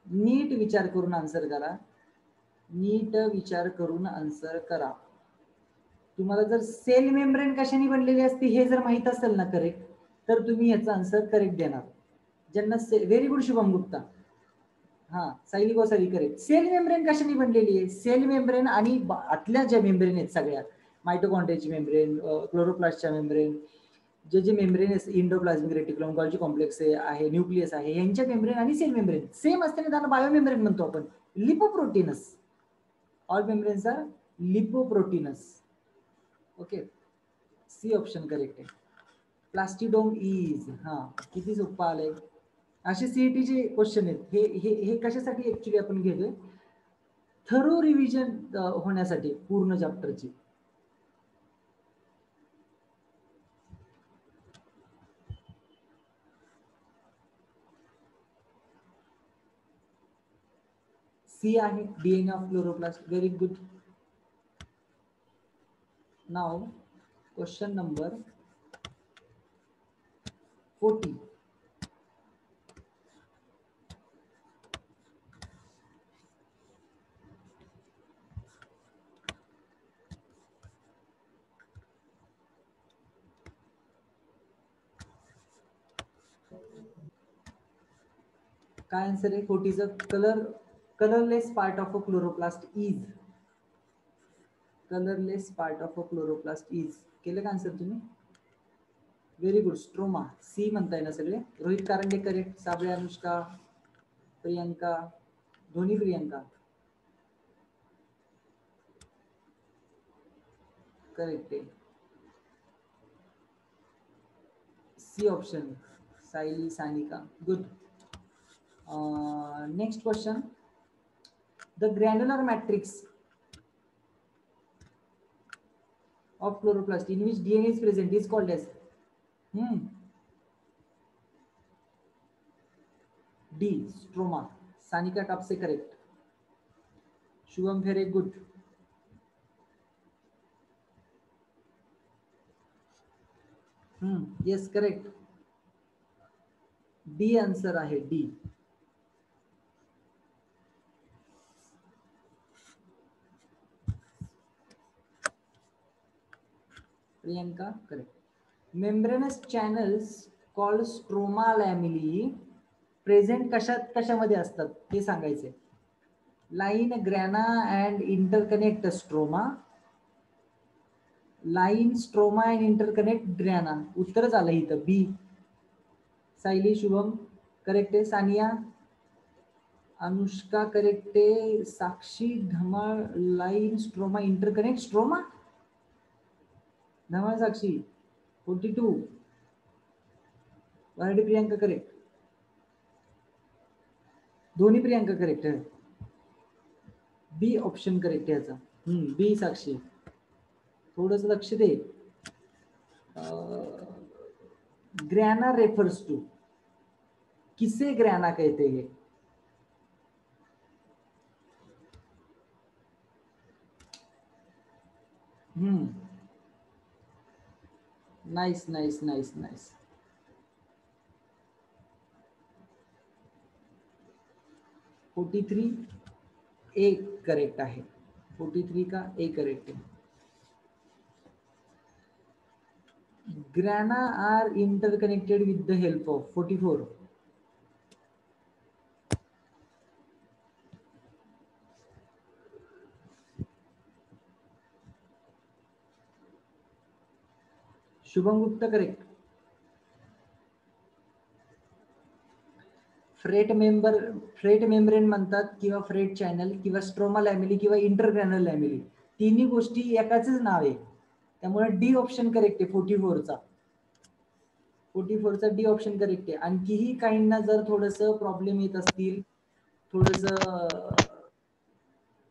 नीट विचार करून आन्सर करा. नीट विचार करून आन्सर करा. तुम्हाला जर सेल मेम्ब्रेन कशाने बनलेली असते हे जर माहित असेल ना करेक्ट, तर तुम्ही याचा आन्सर करेक्ट देणार. ज्यांना व्हेरी गुड शुभम गुप्ता. हा Sayali Gosavi correct. Cell membrane कशाने बनलेली आहे? सेल मेम्ब्रेन आणि आतल्या ज्या मेम्ब्रेन आहेत सगळ्या, मायटोकॉन्ड्रियाची मेम्ब्रेन, क्लोरोप्लास्टच्या मेम्ब्रेन, जे मेम्ब्रेन इंडोप्लाझ्मिक रेटिक्युलम, गॉल्जी कॉम्प्लेक्स आहे, न्यूक्लियस आहे, यांच्या मेम्ब्रेन आणि सेल मेम्ब्रेन सेम असताना त्यांना बायोमेम्ब्रेन म्हणतो आपण. Lipoproteins. All membranes are lipoproteins. Okay. C option correct आहे. Plastidome is. हा किती सोपं आलंय. असे सीईटीचे क्वेश्चन आहेत. हे हे हे कशासाठी ऍक्च्युली आपण घेतोय? थरो रिव्हिजन होण्यासाठी पूर्ण चॅप्टरची. सी आहे DNA of chloroplast. Very good. Now question number 40. काय आन्सर आहे? 40चं colorless part of a chloroplast is. Colorless part of a chloroplast is. केलं का आन्सर तुम्ही? Very good. स्ट्रोमा. सी म्हणताय ना सगळे. रोहित कारंडे करेक्ट. साबळे अनुष्का, प्रियंका, धोनी प्रियंका करेक्ट आहे. C option. Sayali, Sanika good. Next question. The granular matrix of chloroplast in which DNA is present is called as D. Stroma. Sanika Kapse correct. Shubham Fere good. Yes correct. D answer आहे. D. Priyanka correct. Membranous channels called stroma lamellae present कशामध्ये असतात ते सांगायचे. Line, grana and interconnect stroma. Line, stroma and interconnect grana. उत्तर झालं इथं बी. Sayali, Shubham correct आहे. Sania, Anushka correct आहे. साक्षी धमाळ लाईन स्ट्रोमा इंटरकनेक्ट स्ट्रोमा धमाळ साक्षी 42. वराडी प्रियांका करेक्ट. दोन्ही प्रियांका करेक्ट आहे. बी ऑप्शन करेक्ट आहे याचा. बी साक्षी. थोडंसं लक्ष दे. ग्रैना रेफर्स टू, किसे ग्रैना कहते हैं? Nice nice nice nice. 43 A correct आहे. 43 का ए करेक्ट है. Grana are interconnected with the help of 44. Shubham Gupta correct. Fret membrane म्हणतात किंवा फ्रेट चॅनल किंवा स्ट्रोमा लॅमिली किंवा इंटरग्रॅनल लॅमिली, तिन्ही गोष्टी एकाच नाव आहे. त्यामुळे डी ऑप्शन करेक्ट आहे 44चा. 44चा डी ऑप्शन करेक्ट आहे. आणखीही काहींना जर थोडस प्रॉब्लेम येत असतील, थोडस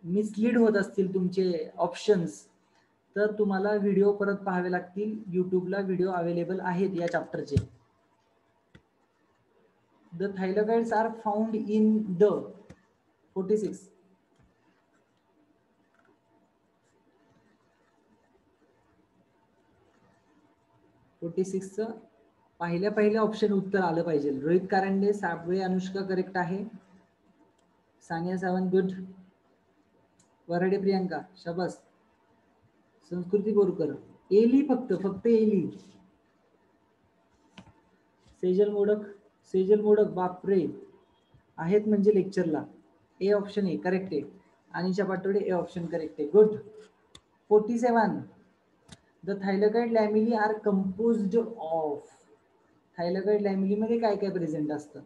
मिसलीड होत असतील तुमचे ऑप्शन्स, तर तुम्हाला व्हिडिओ परत पाहावे लागतील. युट्यूबला व्हिडिओ अवेलेबल आहेत या चॅप्टरचे. The thylakoids are found in the 46. पहिल्या ऑप्शन उत्तर आलं पाहिजे. रोहित कारंडे, साबळे अनुष्का करेक्ट आहे. सानिया सावंत गुड. वराडे प्रियांका शाबास. संस्कृती बोरकर एली, फक्त एली. सेजल मोडक बापरे आहेत म्हणजे लेक्चरला. ए ऑप्शन ए करेक्ट आहे. Anisha Patode A option correct आहे. Good. 47. The thylakoid lamellae are composed of. Thylakoid lamellae मध्ये काय काय प्रेझेंट असतं?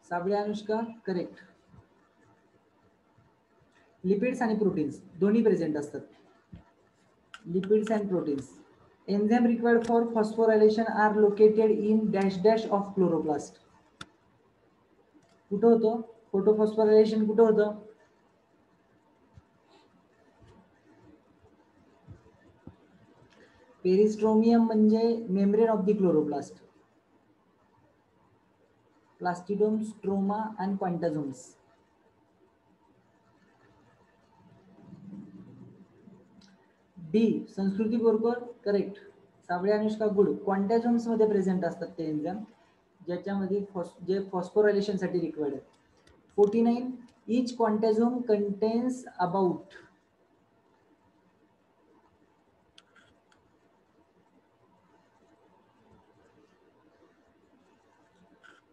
साबळे अनुष्का करेक्ट. लिपिड्स आणि प्रोटीन्स दोन्ही प्रेझेंट असतात. Lipids and proteins. Enzyme required for phosphorylation are located in dash dash of chloroplast. कुठं होतं फोटोफॉस्फोरायलेशन? कुठं होतं? पेरिस्ट्रोमियम म्हणजे membrane of the chloroplast. Plastidome, stroma and quantasomes. D Sanskruti Borkar correct. Sable Anushka good. क्वांटाझोम्स मध्ये present असतात ते एन्झाइम, ज्याच्यामध्ये जे फॉस्फोरायलेशन साठी रिक्वायर्ड आहे. 49. Each quantasome contains about.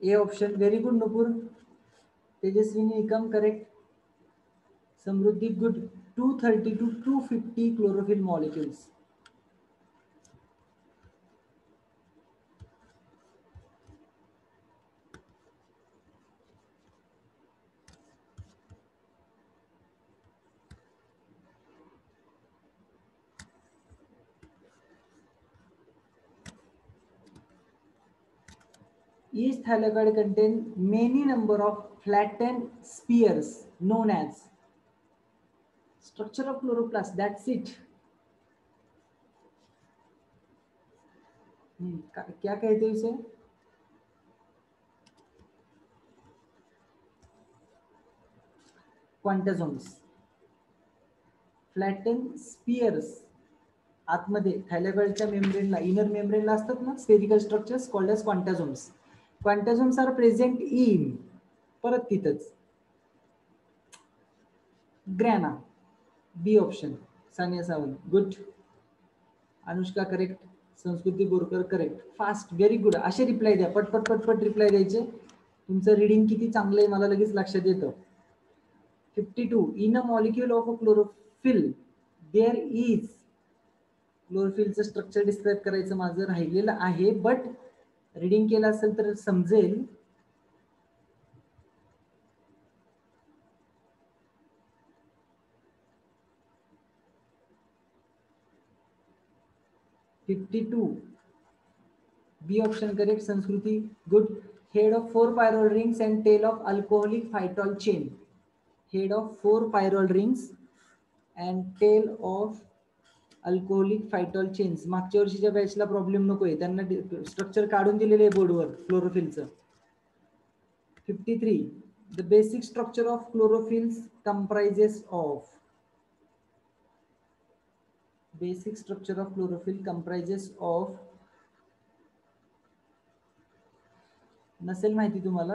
A option. Very good Nupur. Tejaswini Nikam correct. Samruddhi good. 230 to 250 chlorophyll molecules. Each thylakoid contains many number of flattened spheres known as. Structure of chloroplast. That's it. क्या कहते हैं इसे? क्वांटाझोम्स. Flatten Spears आतमध्ये थायलॉइडच्या मेम्ब्रेनला, inner मेम्ब्रेनला असतात ना spherical structures called as quantasomes. Quantasomes are present in, परत तिथंच grana. B option. Sania Sawant good. Anushka correct. Sanskruti Borkar correct. Fast, very good. असे रिप्लाय द्या, पटपट रिप्लाय द्यायचे. तुमचं रीडिंग किती चांगलं आहे मला लगेच लक्षात येतं. 52. In a molecule of a fill there is, क्लोरोफिलचं स्ट्रक्चर डिस्क्राईब करायचं माझं राहिलेलं आहे, बट रीडिंग केलं असेल तर समजेल. (52) बी ऑप्शन करेक्ट. संस्कृती good. Head of 4 pyrrole rings and tail of alcoholic phytol chain. Head of 4 pyrrole rings and tail of alcoholic phytol chains. मागच्या वर्षीच्या बॅचला प्रॉब्लेम नकोय, त्यांना स्ट्रक्चर काढून दिलेले आहे बोर्डवर क्लोरोफिलचं. 53 the basic structure of chlorophylls comprises of. Basic structure of chlorophyll comprises of, नसेल माहिती तुम्हाला,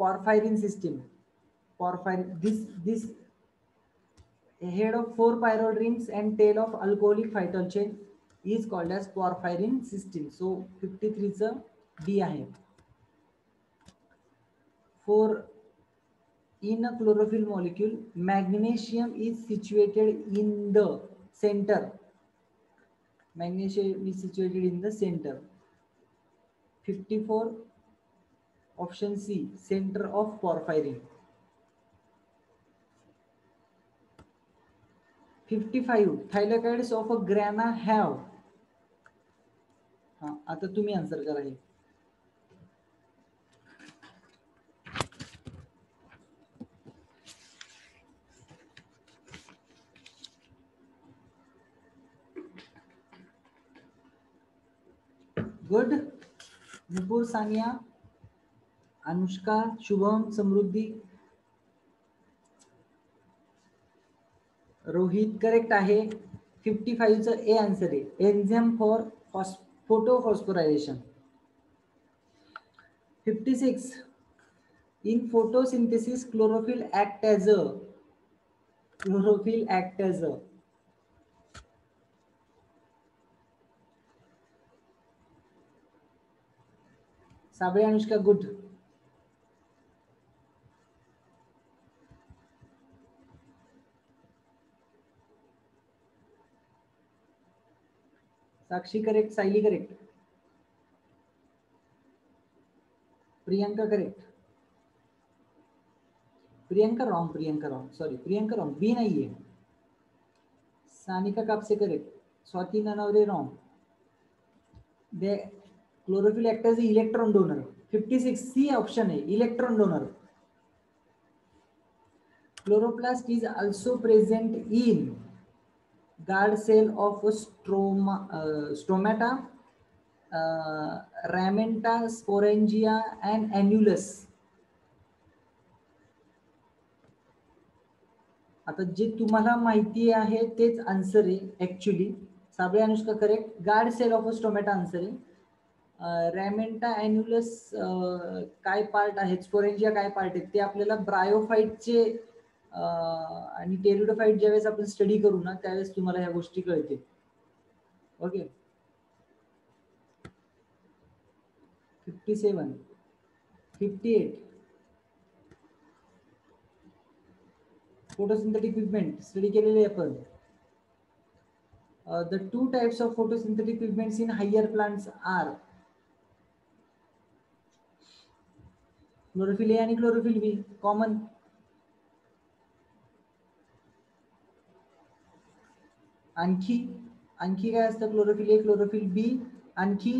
porphyrin system. Porphyrin, this head of 4 pyrrole rings and tail of alcoholic phytol chain is called as porphyrin system. So 53 च D आहे. For in a chlorophyll molecule, magnesium is situated in the center. Magnesium is situated in the center. 54 option C, center of porphyrin. 55 thylakoids of a grana have. हा, आता तुम्ही answer करा हे. Good. Nupur, Sania, Anushka, Shubham, Samruddhi, Rohit correct आहे. 55 चं A answer आहे. Enzyme for photophosphorylation. 56 in photosynthesis chlorophyll act as a. Chlorophyll act as a. Sable, Anushka good. Sakshi correct. Sayali correct. Priyanka correct. Priyanka wrong. Priyanka wrong, sorry Priyanka wrong, B नाहीये. Sanika Kapse correct. Swati Nanaware wrong. They chlorophyll act as electron donor. 56 C option आहे, electron donor. Chloroplast is also present in guard cell of stomata, ramenta, sporangia and annulus. आता जे तुम्हाला माहिती आहे तेच answer आहे actually. Sable, Anushka correct. Guard cell of stomata answer आहे. Ramenta, अॅन्युलस काय पार्ट आहेत, स्पोरेंजिया काय पार्ट आहेत ते आपल्याला ब्रायोफाईटचे आणि टेरिडोफाईट ज्यावेळेस आपण स्टडी करू ना त्यावेळेस तुम्हाला ह्या गोष्टी कळतील. ओके. 57 58 फोटोसिंथेटिक पिगमेंट स्टडी केलेले आपण. The two types of photosynthetic pigments in higher plants are chlorophyll A आणि chlorophyll B. कॉमन. आणखी आणखी काय असतं? क्लोरोफिल ए, क्लोरोफिल बी, आणखी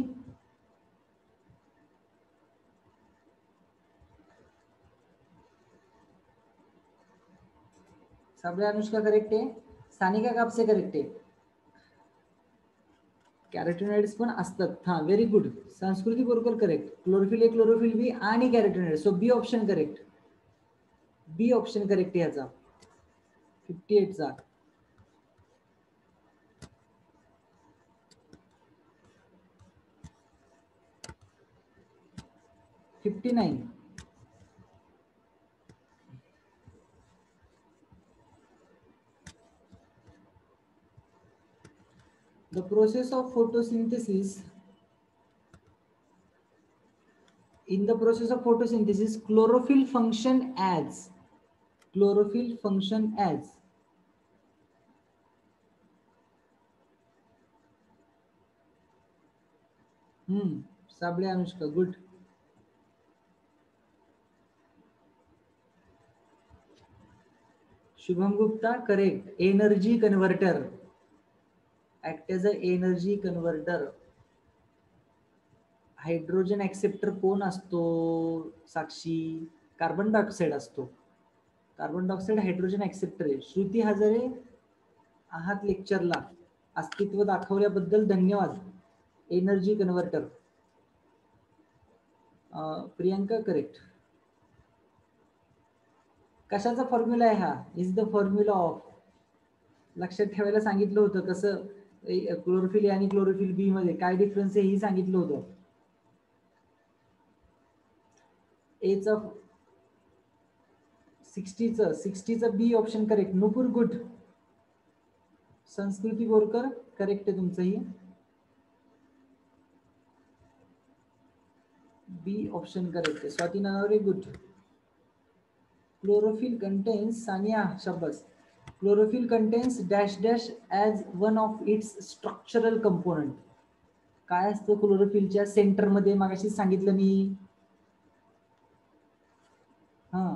साबळे, अनुष्का करेक्ट आहे. सानिका कापसे करेक्ट आहे. कॅरोटिनॉइड्स पण असतात. हा, व्हेरी गुड. संस्कृती बरोबर करेक्ट. क्लोरोफिल ए, क्लोरोफिल बी आणि कॅरोटिनॉइड. सो बी ऑप्शन करेक्ट. बी ऑप्शन करेक्ट याचा 58 चा. 59 the process of photosynthesis. In the process of photosynthesis, chlorophyll function as Sable Anushka good. Shubham Gupta correct. Energy converter. Act as a energy converter. Hydrogen acceptor कोण असतो Sakshi? Carbon dioxide असतो. Carbon dioxide hydrogen acceptor आहे. श्रुती हजारे आहात लेक्चरला. अस्तित्व दाखवल्याबद्दल धन्यवाद. Energy converter. प्रियंका करेक्ट. कशाचा फॉर्म्युला आहे हा? Is the formula of. लक्षात ठेवायला सांगितलं होतं कसं क्लोरोफिल ए आणि क्लोरोफिल बी मध्ये काय डिफरन्स आहे ही सांगितलं होतं. एचं 60चं B option correct. Nupur good. Sanskruti Borkar correct आहे तुमचंही. बी ऑप्शन करेक्ट आहे. Swati Nanaware good. Chlorophyll contains Sania शब्बस. Chlorophyll contains dash dash as one of its structural component. काय असतं क्लोरोफिलच्या सेंटर मध्ये? मागाशी सांगितलं मी. हा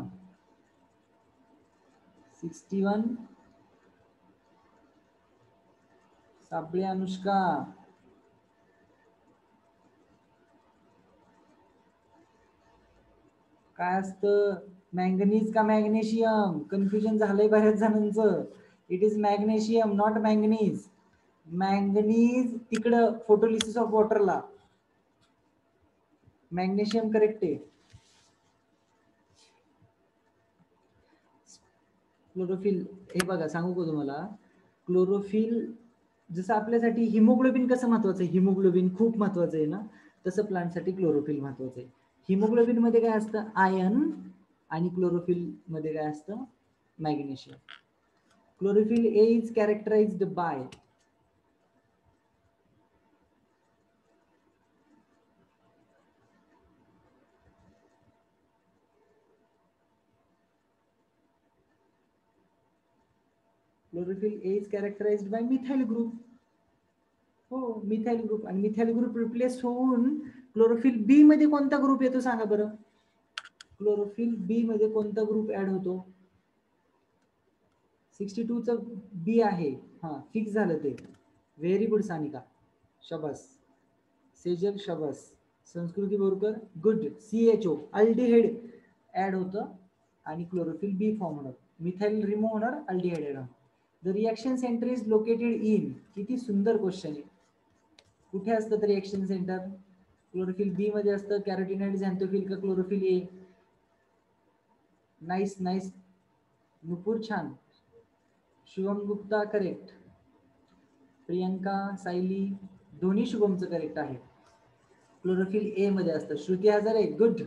61 साबळे अनुष्का. काय असतं? मॅंगनीज का मॅग्नेशियम? कन्फ्युजन झालंय बऱ्याच जणांचं. It is magnesium not manganese. Manganese तिकडं फोटोलिसिस ऑफ वॉटरला. मॅग्नेशियम करेक्ट आहे. क्लोरोफिल हे बघा सांगू का तुम्हाला. क्लोरोफिल जसं आपल्यासाठी हिमोग्लोबिन कसं महत्वाचं आहे? हिमोग्लोबिन खूप महत्वाचं आहे ना, तसं प्लांटसाठी क्लोरोफिल महत्वाचं आहे. हिमोग्लोबिन मध्ये काय असतं? आयर्न. आणि क्लोरोफिल मध्ये काय असतं? Magnesium. Chlorophyll A is characterized by. Chlorophyll A is characterized by methyl group. हो मिथाइल ग्रुप. आणि मिथाइल ग्रुप रिप्लेस होऊन क्लोरोफिल बी मध्ये कोणता ग्रुप येतो सांगा बरं? क्लोरोफिल बी मध्ये कोणता ग्रुप ऍड होतो? 62चं बी आहे. हा फिक्स झालं ते. व्हेरी गुड सानिका शबास. सेजल शबास. Sanskruti Borkar good. CHO aldehyde add होतं आणि क्लोरोफिल बी फॉर्म होणार. मिथाइल रिमूव्ह होणार, अल्डिहाइड ऍड होणार. The reaction centre is located in. किती सुंदर क्वेश्चन आहे. कुठे असतं तर रिएक्शन सेंटर? क्लोरोफिल बी मध्ये असतं. कॅरोटिनॉइड झॅन्थोफिल का chlorophyll A? Nice nice. Nupur छान. शुभम गुप्ता करेक्ट. प्रियंका सायली दोन्ही शुभमचं करेक्ट आहे. क्लोरोफिल ए मध्ये असतं. Shruti Hajare good.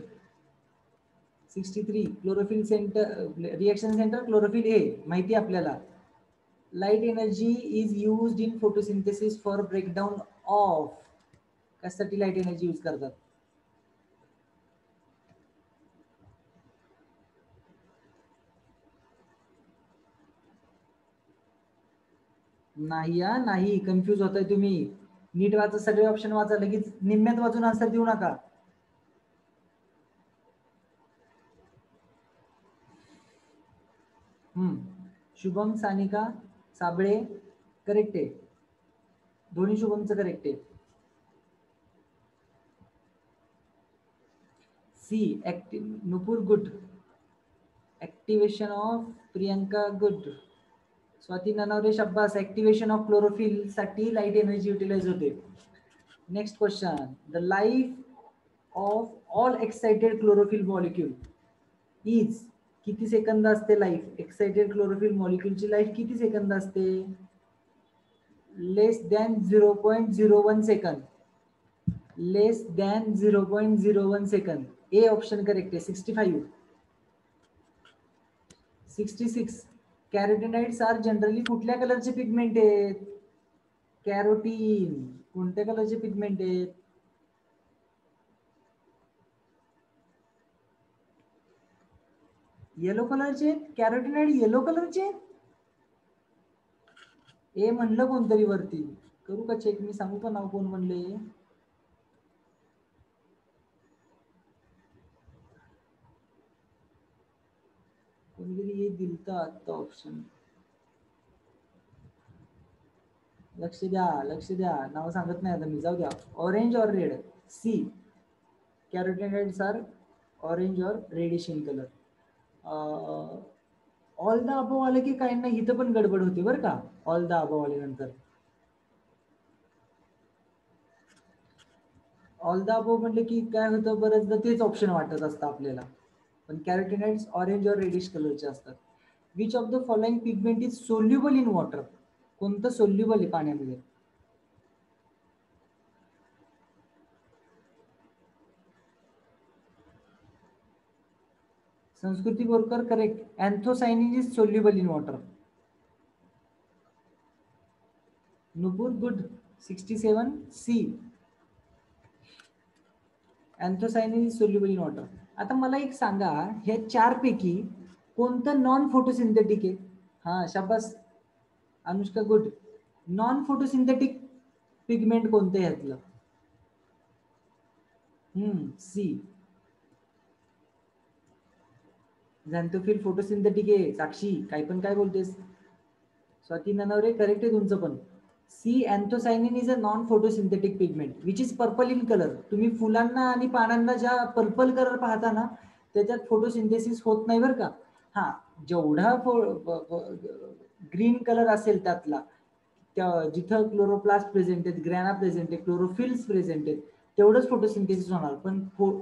63 chlorophyll centre reaction centre chlorophyll A माहिती आपल्याला. Light energy is used in photosynthesis for breakdown of. कशासाठी लाइट एनर्जी यूज करतात? नाही या नाही, कन्फ्युज होताय तुम्ही. नीट वाचा, सगळे ऑप्शन वाचा. लगेच निम्म्यात वाचून आन्सर देऊ नका. शुभम सानिका साबळे करेक्ट आहे. दोन्ही शुभमचं करेक्ट आहे. C active Nupur good. Activation of Priyanka good. Swati Nanaware शब्बास. ऍक्टिव्हेशन ऑफ क्लोरोफिल साठी लाईट एनर्जी युटिलाइज होते. Next question. The life of all excited chlorophyll molecule is. किती सेकंद असते लाईफ? एक्साइटेड क्लोरोफिल मॉलिक्यूलची लाईफ किती सेकंद असते? Less than 0.01 second. Less than 0.01 second. A option correct आहे. 65. 66 कॅरोटिनॉइड्स R generally कुठल्या कलरचे पिगमेंट आहेत? कॅरोटीन. कोणत्या कलरचे पिगमेंट आहेत? येलो कलरचे. कॅरोटिनॉइड येलो कलरचे. ए म्हणलं कोणतरी वरती. करू का चेक? मी सांगू का नाव कोण म्हणले? कोणीतरी हे दिलता आता ऑप्शन. लक्ष द्या नाव सांगत नाही आता मी, जाऊ द्या. ऑरेंज और red. C, carotenoids are orange और reddish in colour. All the above आलं की काही ना इथं पण गडबड होते बरं का. ऑल द अबोव आल्यानंतर ऑल द अबोव म्हटलं की काय होतं, बरंचदा तेच ऑप्शन वाटत असतं आपल्याला. पण कॅरोटिनॉइड्स ऑरेंज और रेडिश कलरचे असतात. Which of the following pigment is soluble in water. कोणतं सोल्युबल आहे पाण्यामध्ये? Sanskriti Borkar correct. Anthocyanin is soluble in water. Nupur good. 67 C, anthocyanin is soluble in water. आता मला एक सांगा, ह्या चार पैकी कोणतं नॉन फोटोसिंथेटिक आहे? हा शाबास Anushka, good. Non photosynthetic pigment कोणतं आहे ह्यातलं? सी, झॅन्थोफिल फोटोसिंथेटिक आहे. साक्षी काय पण काय बोलतेस? स्वाती ननवरे करेक्ट आहे तुमचं पण. C, anthocyanin is a non photosynthetic pigment which is purple in colour. तुम्ही फुलांना आणि पानांना ज्या पर्पल कलर पाहता ना, त्याच्यात फोटोसिंथेसिस होत नाही बरं का. हा, जेवढा ग्रीन कलर असेल त्यातला, जिथं क्लोरोप्लास्ट प्रेझेंट आहेत, ग्रॅना प्रेझेंट आहे, क्लोरोफिल्स प्रेझेंट आहेत, तेवढंच फोटोसिंथेसिस होणार. पण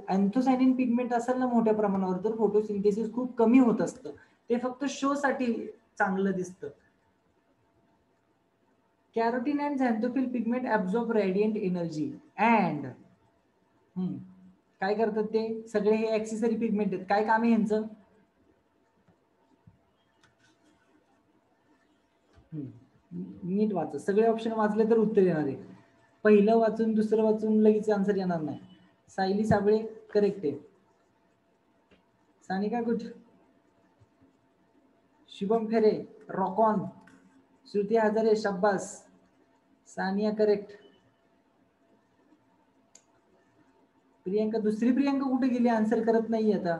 अँथोसायनिन पिगमेंट असेल ना मोठ्या प्रमाणावर, तर फोटोसिंथेसिस खूप कमी होत असतं. ते फक्त शो साठी चांगलं दिसतं. Carotene and xanthophyll pigment absorb radiant energy and काय करतात ते सगळे? हे ऍक्सेसरी पिगमेंट आहेत. काय काम आहे ह्यांचं? नीट वाचा, सगळे ऑप्शन वाचले तर उत्तर येणार आहे. पहिलं वाचून दुसरं वाचून लगेच आन्सर येणार नाही. सायली साबळे करेक्ट आहे. सानिका गुड. शुभम फेरे रॉकॉन. श्रुती हजारे शब्बास. सानिया करेक्ट. प्रियंका, दुसरी प्रियंका कुठे गेली? आन्सर करत नाही आता.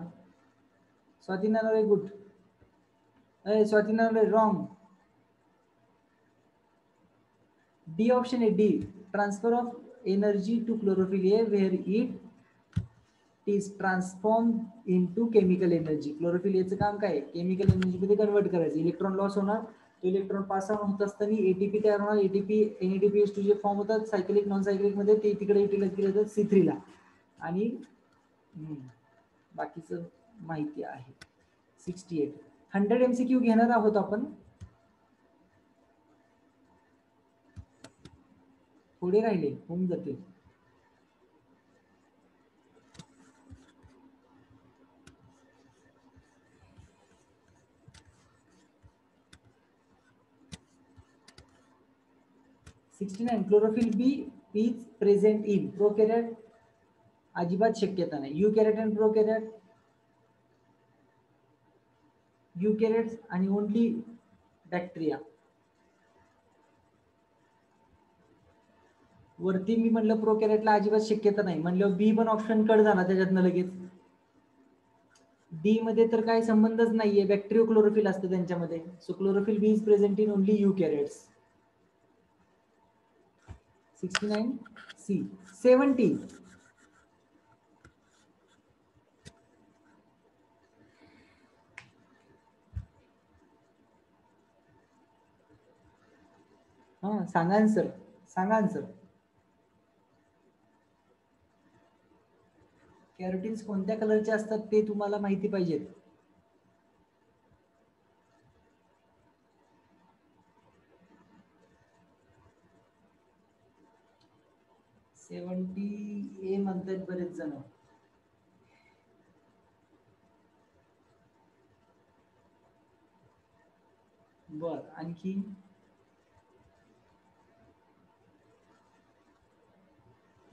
Swati Nanaware good. Swati Nanaware wrong. D option आहे D, transfer of energy to chlorophyll A where it is transform into chemical energy. Chlorophyll एचं काम काय? केमिकल एनर्जी मध्ये कन्वर्ट करायचं. इलेक्ट्रॉन लॉस होणार, तो इलेक्ट्रॉन पास ऑन होत असताना एटीपी तयार होणार. एटीपी एनएडीपीएस2 जे फॉर्म होतात सायकलिक नॉन सायकलिक मध्ये, ते तिकडे युटिलाइज केले जातात C3 ला. आणि बाकीचं माहिती आहे. 68 100 MCQ घेणार आहोत आपण. थोडे राहिले, होऊन जातील. Chlorophyll B is present in prokaryote. अजिबात शक्यता नाही. युकॅरियोट अँड प्रोकॅरियोट. युकॅरियोट्स आणि ओनली बॅक्टेरिया. वरती मी म्हणलं प्रोकॅरियोटला अजिबात शक्यता नाही म्हणलं, बी पण ऑप्शन कट झाला त्याच्यातनं लगेच. डी मध्ये तर काय संबंधच नाहीये, बॅक्टेरियो क्लोरोफिल असतं त्यांच्यामध्ये. So chlorophyll B is present in only eukaryotes. 69 C. 70 हा, सांगा आन्सर, सांगा आन्सर. कॅरोटीन्स कोणत्या कलरचे असतात ते तुम्हाला माहिती पाहिजेत. ए म्हणतात बरेच जण. बर, आणखी?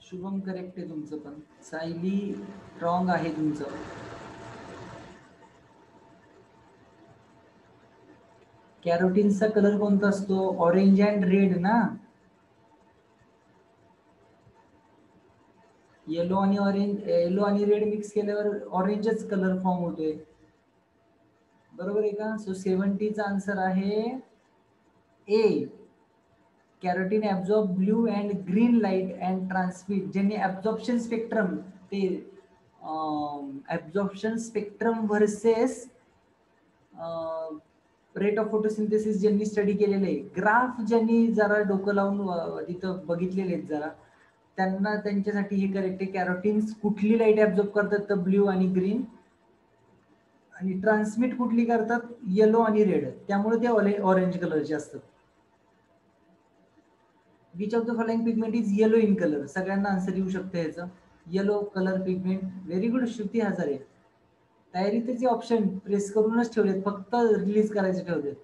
शुभम करेक्ट आहे तुमचं पण. सायली रॉंग आहे तुमचं. कॅरोटीनचा कलर कोणता असतो? ऑरेंज अँड रेड ना. येलो आणि ऑरेंज, येलो आणि रेड मिक्स केल्यावर ऑरेंजच कलर फॉर्म होतोय. बरोबर आहे का? सो 70चा आन्सर आहे A. Carotene absorb blue and green light and transmit. ज्यांनी ऍब्झॉर्प्शन स्पेक्ट्रम ते absorption spectrum versus rate of photosynthesis ज्यांनी स्टडी केलेलं आहे, ग्राफ ज्यांनी जरा डोकं लावून तिथं बघितलेले आहेत जरा, त्यांना त्यांच्यासाठी हे करेक्ट आहे. कॅरोटीन्स कुठली लाईट ऍब्झॉर्ब करतात तर ब्ल्यू आणि ग्रीन, आणि ट्रान्समिट कुठली करतात येलो आणि रेड, त्यामुळे ते ऑरेंज कलरचे असतात. Which of the following pigment is yellow in colour. सगळ्यांना आन्सर येऊ शकतं याचं. Yellow colour pigment. Very good Shruti Hazare. तयारी त्याचे ऑप्शन प्रेस करूनच ठेवलेत, फक्त रिलीज करायचे ठेवलेत.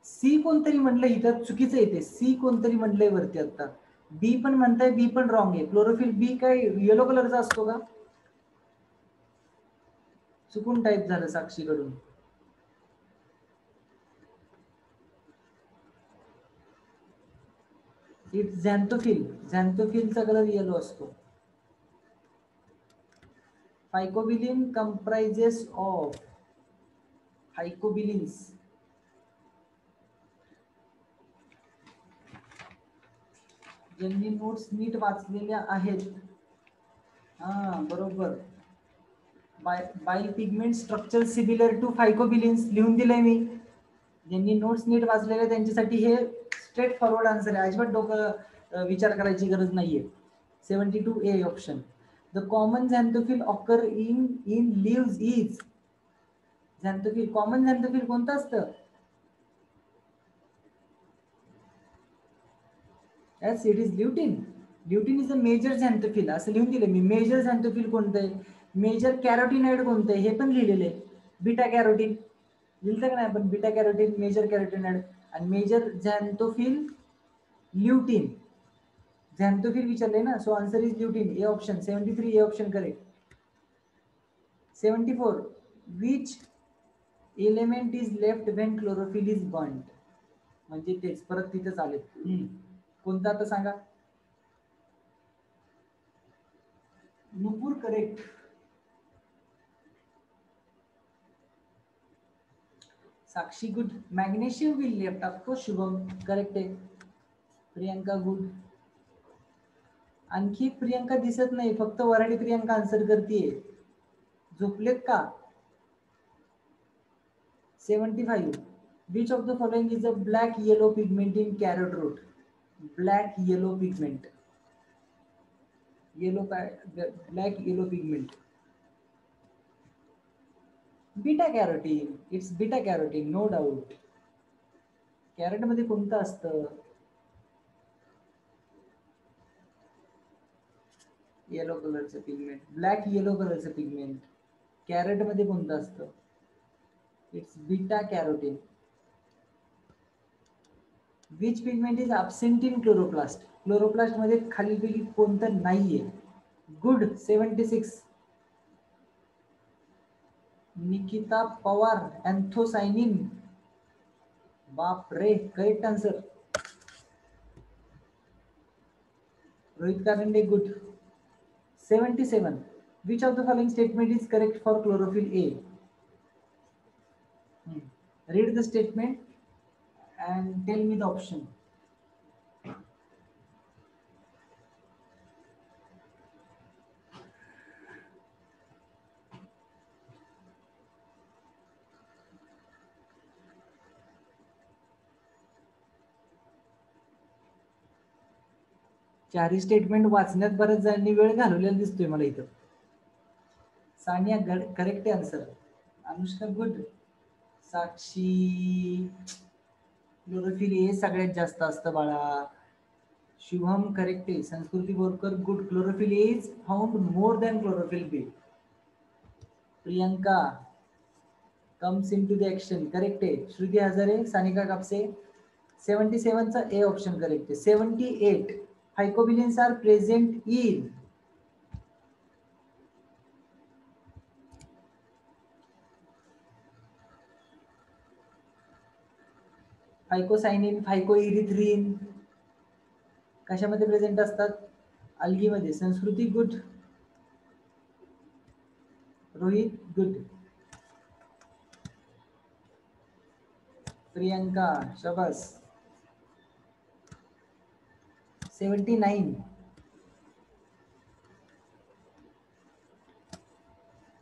सी कोणतरी म्हटलं इथं चुकीचं येते. सी कोणतरी म्हटलंय वरती आता. बी पण म्हणताय, बी पण रॉंग आहे. क्लोरोफिल बी काय येलो कलरचा असतो का? चुकून टाईप झालं साक्षीकडून. इट्स झॅन्थोफिल. झॅन्थोफिलचा कलर येलो असतो. फायकोबिलिन कंप्राइजेस ऑफ. फायकोबिलिन्स. ज्यांनी नोट्स नीट वाचलेल्या आहेत, हा बरोबर. बाईल पिगमेंट स्ट्रक्चर सिमिलर टू फायकोबिलिन्स लिहून दिलंय मी. ज्यांनी नोट्स नीट वाचलेले त्यांच्यासाठी हे स्ट्रेट फॉरवर्ड आन्सर आहे. अजिबात डोकं विचार करायची गरज नाहीये. 72 A option. The common xanthophyll occur in leaves is. Xanthophyll, common xanthophyll कोणतं असतं? Yes, it is lutein. Lutein is a major xanthophyll असं लिहून दिलं मी. मेजर झॅन्थोफिल कोणतं आहे? मेजर कॅरोटिनॉइड कोणतं आहे हे पण लिहिलेलं आहे. बीटा कॅरोटीन लिहिलं का नाही आपण? बीटा कॅरोटीन, मेजर कॅरोटिनॉइड आणि मेजर झॅन्थोफिल ल्युटीन. झॅन्थोफिल विचारले ना, so answer is lutein. A option. 73 A option correct. 74 which element is left when chlorophyll is burned. म्हणजे तेच परत तिथेच आले. कोणता आता सांगा? Nupur correct. Sakshi good. Magnesium will left of course. Shubham correct आहे. प्रियंका गुड. आणखी प्रियंका दिसत नाही, फक्त वराडी प्रियंका आन्सर करतीये. झोपलेत का? 75 which of the following is a black yellow pigment in carrot root. Black yellow pigment. Yellow काय? Black yellow pigment. Beta carotene. It's beta carotene, no doubt. Carrot मध्ये कोणतं असतं? येलो कलरचं पिगमेंट. ब्लॅक येलो कलरचं pigment carrot मध्ये कोणतं असतं? It's beta carotene. Which pigment is absent in chloroplast. Chloroplast मध्ये खालीलपैकी कोणतं नाहीये? गुड. 76 निकिता पवार. अँथोसायनिन. बाप रे, correct answer. Rohit Karande good. 77 which of the following statement is correct for chlorophyll A. Read the statement and tell me the option. चारही statement वाचण्यात बऱ्याच जणांनी वेळ घालवलेला दिसतोय मला इथं. Saniya correct answer. Anushka good. Sakshi chlorophyll A सगळ्यात जास्त असतं बाळा. शुभम करेक्ट आहे. Sanskriti Borkar good. Chlorophyll A is found more than chlorophyll B. Priyanka comes into the action correct आहे. श्रुती हजारे, सानिका कापसे. 77 चा ए ऑप्शन करेक्ट आहे. 78 फायकोबिलिन्स आर प्रेझेंट इन. फायकोसायनिन, फायकोइरिथ्रिन कशामध्ये प्रेझेंट असतात? अल्गीमध्ये. संस्कृती गुड. रोहित गुड. प्रियंका शाबाश 79.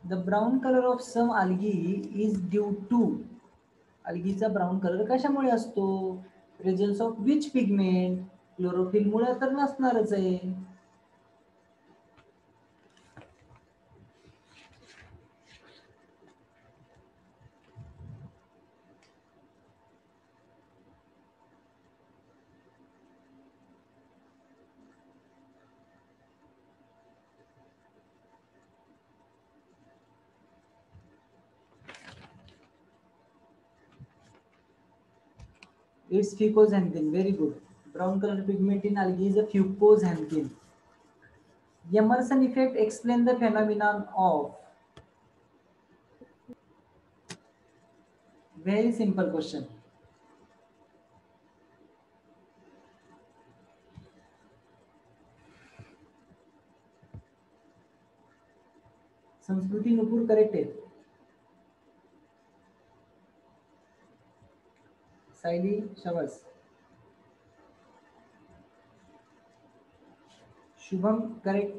The brown color of some algae is due to algaeचा brown colour कशामुळे असतो? Presence of which pigment? Chlorophyll मुळे तर नसणारच आहे. It's fucoxanthin. Very good. Brown color pigment in algae is a fucoxanthin. Emerson effect explain the phenomenon of. Very simple question. संस्कृती नुपूर correct आहे. सायली शाबास. Shubham correct.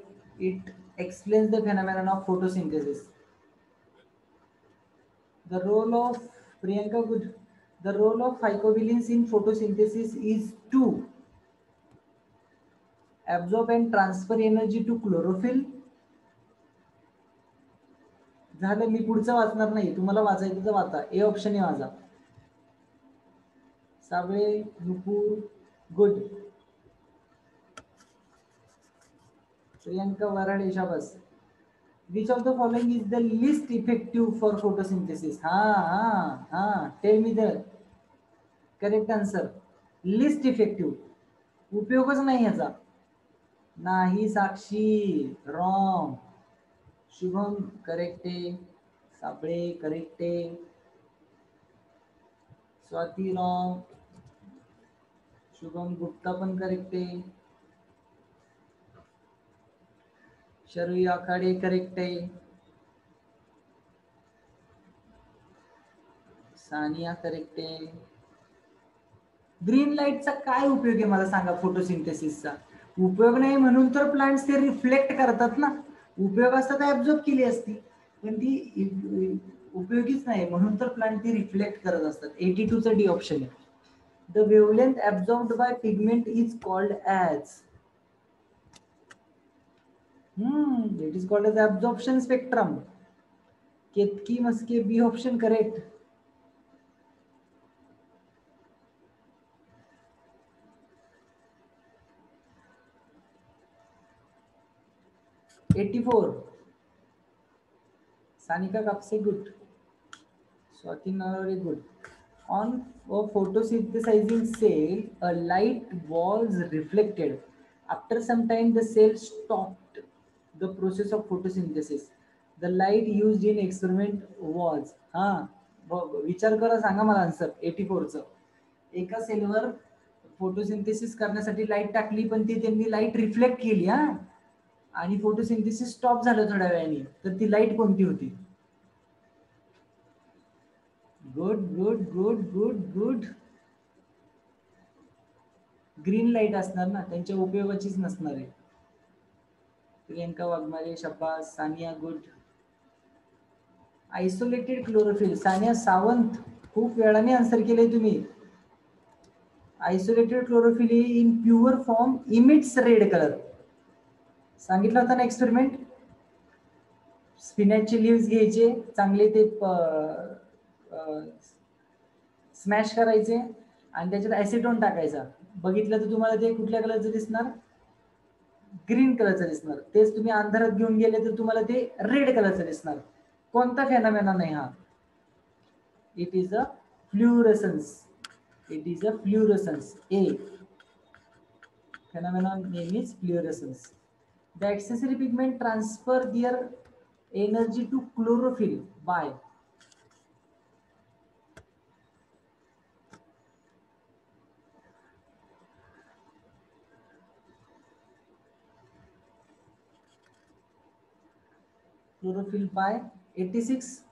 It explains the phenomenon of photosynthesis. The role of Priyanka good. The role of phycobilins in photosynthesis is to absorb and transfer energy to chlorophyll. झालं, मी पुढचं वाचणार नाही, तुम्हाला वाचायचं तर वाचा. ए ऑप्शन आहे माझा. साबळे नुपूर गुड. प्रियंका वराडे शाबास. Which of the following is the least effective for photosynthesis? Tell me the correct answer. Least effective. उपयोगच नाही ह्याचा. नाही साक्षी रॉंग. शुभम करेक्ट आहे. साबळे करेक्ट आहे. स्वाती रॉंग. शुभम गुप्ता पण करेक्ट आहे. शरवी आखाडे करेक्ट आहे. सानिया करेक्ट आहे. ग्रीन लाईटचा काय उपयोग आहे मला सांगा? फोटोसिंथेसिसचा उपयोग नाही म्हणून तर प्लांट्स ते रिफ्लेक्ट करतात ना. उपयोग असता तर ऍब्झॉर्ब केली असती, पण ती उपयोगीच नाही म्हणून तर प्लांट ती रिफ्लेक्ट करत असतात. 82 चा डी ऑप्शन आहे. The wavelength absorbed by pigment is called as. It is called as absorption spectrum. Ketaki Maske B option correct. '84. Sanika Kapse good. Swati Narware good. On a photosynthesizing cell, a light was reflected. After some time, the cell stopped the process of photosynthesis. The light used in experiment was. विचार करा, सांगा मला answer. 84 चं. एका सेलवर photosynthesis करण्यासाठी light टाकली, पण ती त्यांनी लाईट रिफ्लेक्ट केली आणि फोटोसिंथेसिस स्टॉप झालं थोड्या वेळाने. तर ती लाईट कोणती होती? Good good good good good. Green light असणार ना, त्यांच्या उपयोगाचीच नसणार आहे. प्रियंका वाघमारे शाबास. Sania good. Isolated chlorophyll. Sania Sawant खूप वेळाने आन्सर केले तुम्ही. Isolated chlorophyll in pure form emits red colour. सांगितलं होतं ना एक्सपेरिमेंट. स्पिनॅचचे लिव्स घ्यायचे, चांगले ते स्मॅश करायचे आणि त्याच्यात ऍसिटोन टाकायचा. बघितलं तर तुम्हाला ते कुठल्या कलरचं दिसणार? ग्रीन कलरचं दिसणार. तेच तुम्ही अंधारात घेऊन गेले तर तुम्हाला ते रेड कलरचं दिसणार. कोणता फेनॉमेना नाही हा? It is a fluorescence. It is a fluorescence. A phenomenon name is fluorescence. The accessory pigment transfer their energy to chlorophyll by. Chlorophyll by 86.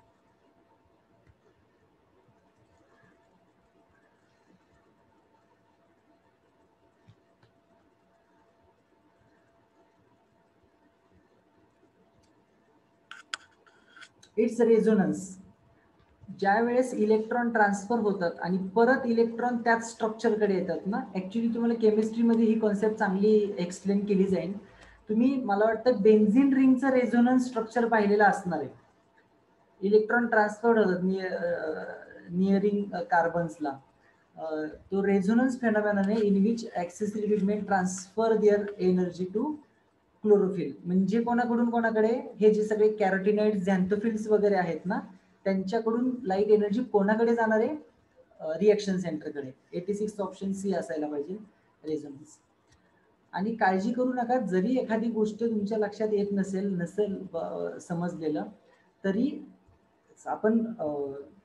It's resonance. ज्या वेळेस इलेक्ट्रॉन ट्रान्सफर होतात आणि परत इलेक्ट्रॉन त्याच स्ट्रक्चरकडे येतात ना, ऍक्च्युली तुम्हाला केमिस्ट्रीमध्ये ही कॉन्सेप्ट चांगली एक्सप्लेन केली जाईल. तुम्ही मला वाटतं बेन्झिन रिंगचं रेझोनन्स स्ट्रक्चर पाहिलेलं असणार आहे. इलेक्ट्रॉन ट्रान्सफर होतात नियरिंग कार्बन्सला. तो रेझोनन्स फेनॉमेनॉन आहे in which accessory pigment transfer their energy to chlorophyll. म्हणजे कोणाकडून कोणाकडे, हे जे सगळे कॅरोटिनॉइड झॅन्थोफिल्स वगैरे आहेत ना, त्यांच्याकडून लाईट एनर्जी कोणाकडे जाणार आहे? रिएक्शन सेंटरकडे. 86 ऑप्शन सी असायला पाहिजे रेझोनन्स. आणि काळजी करू नका, जरी एखादी गोष्ट तुमच्या लक्षात येत नसेल समजलेलं, तरी आपण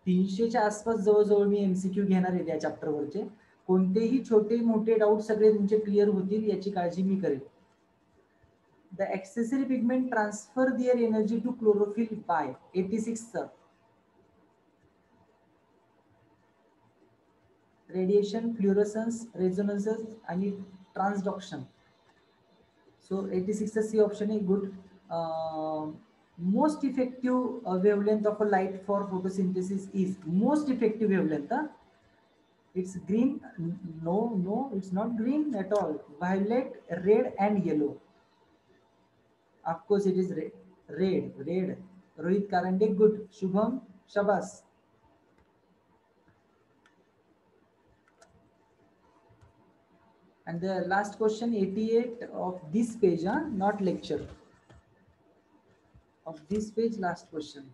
300च्या आसपास जवळजवळ मी एमसीक्यू घेणार आहे त्या चॅप्टरवरचे. कोणतेही छोटे मोठे डाऊट सगळे तुमचे क्लिअर होतील याची काळजी मी करेन. The accessory pigment transfer their energy to chlorophyll by 86 radiation, fluorescence, resonances आणि ट्रान्सडक्शन. सो 86 सी ऑप्शन आहे good. Most effective wavelength of a light for photosynthesis is most effective wavelength. It's green. No, it's not green at all. Violet, red and yellow. Of course it is red. Red. Rohit Karande, good. Shubham, Shabas. And the last question, 88 of this page, not lecture. Of this page, last question.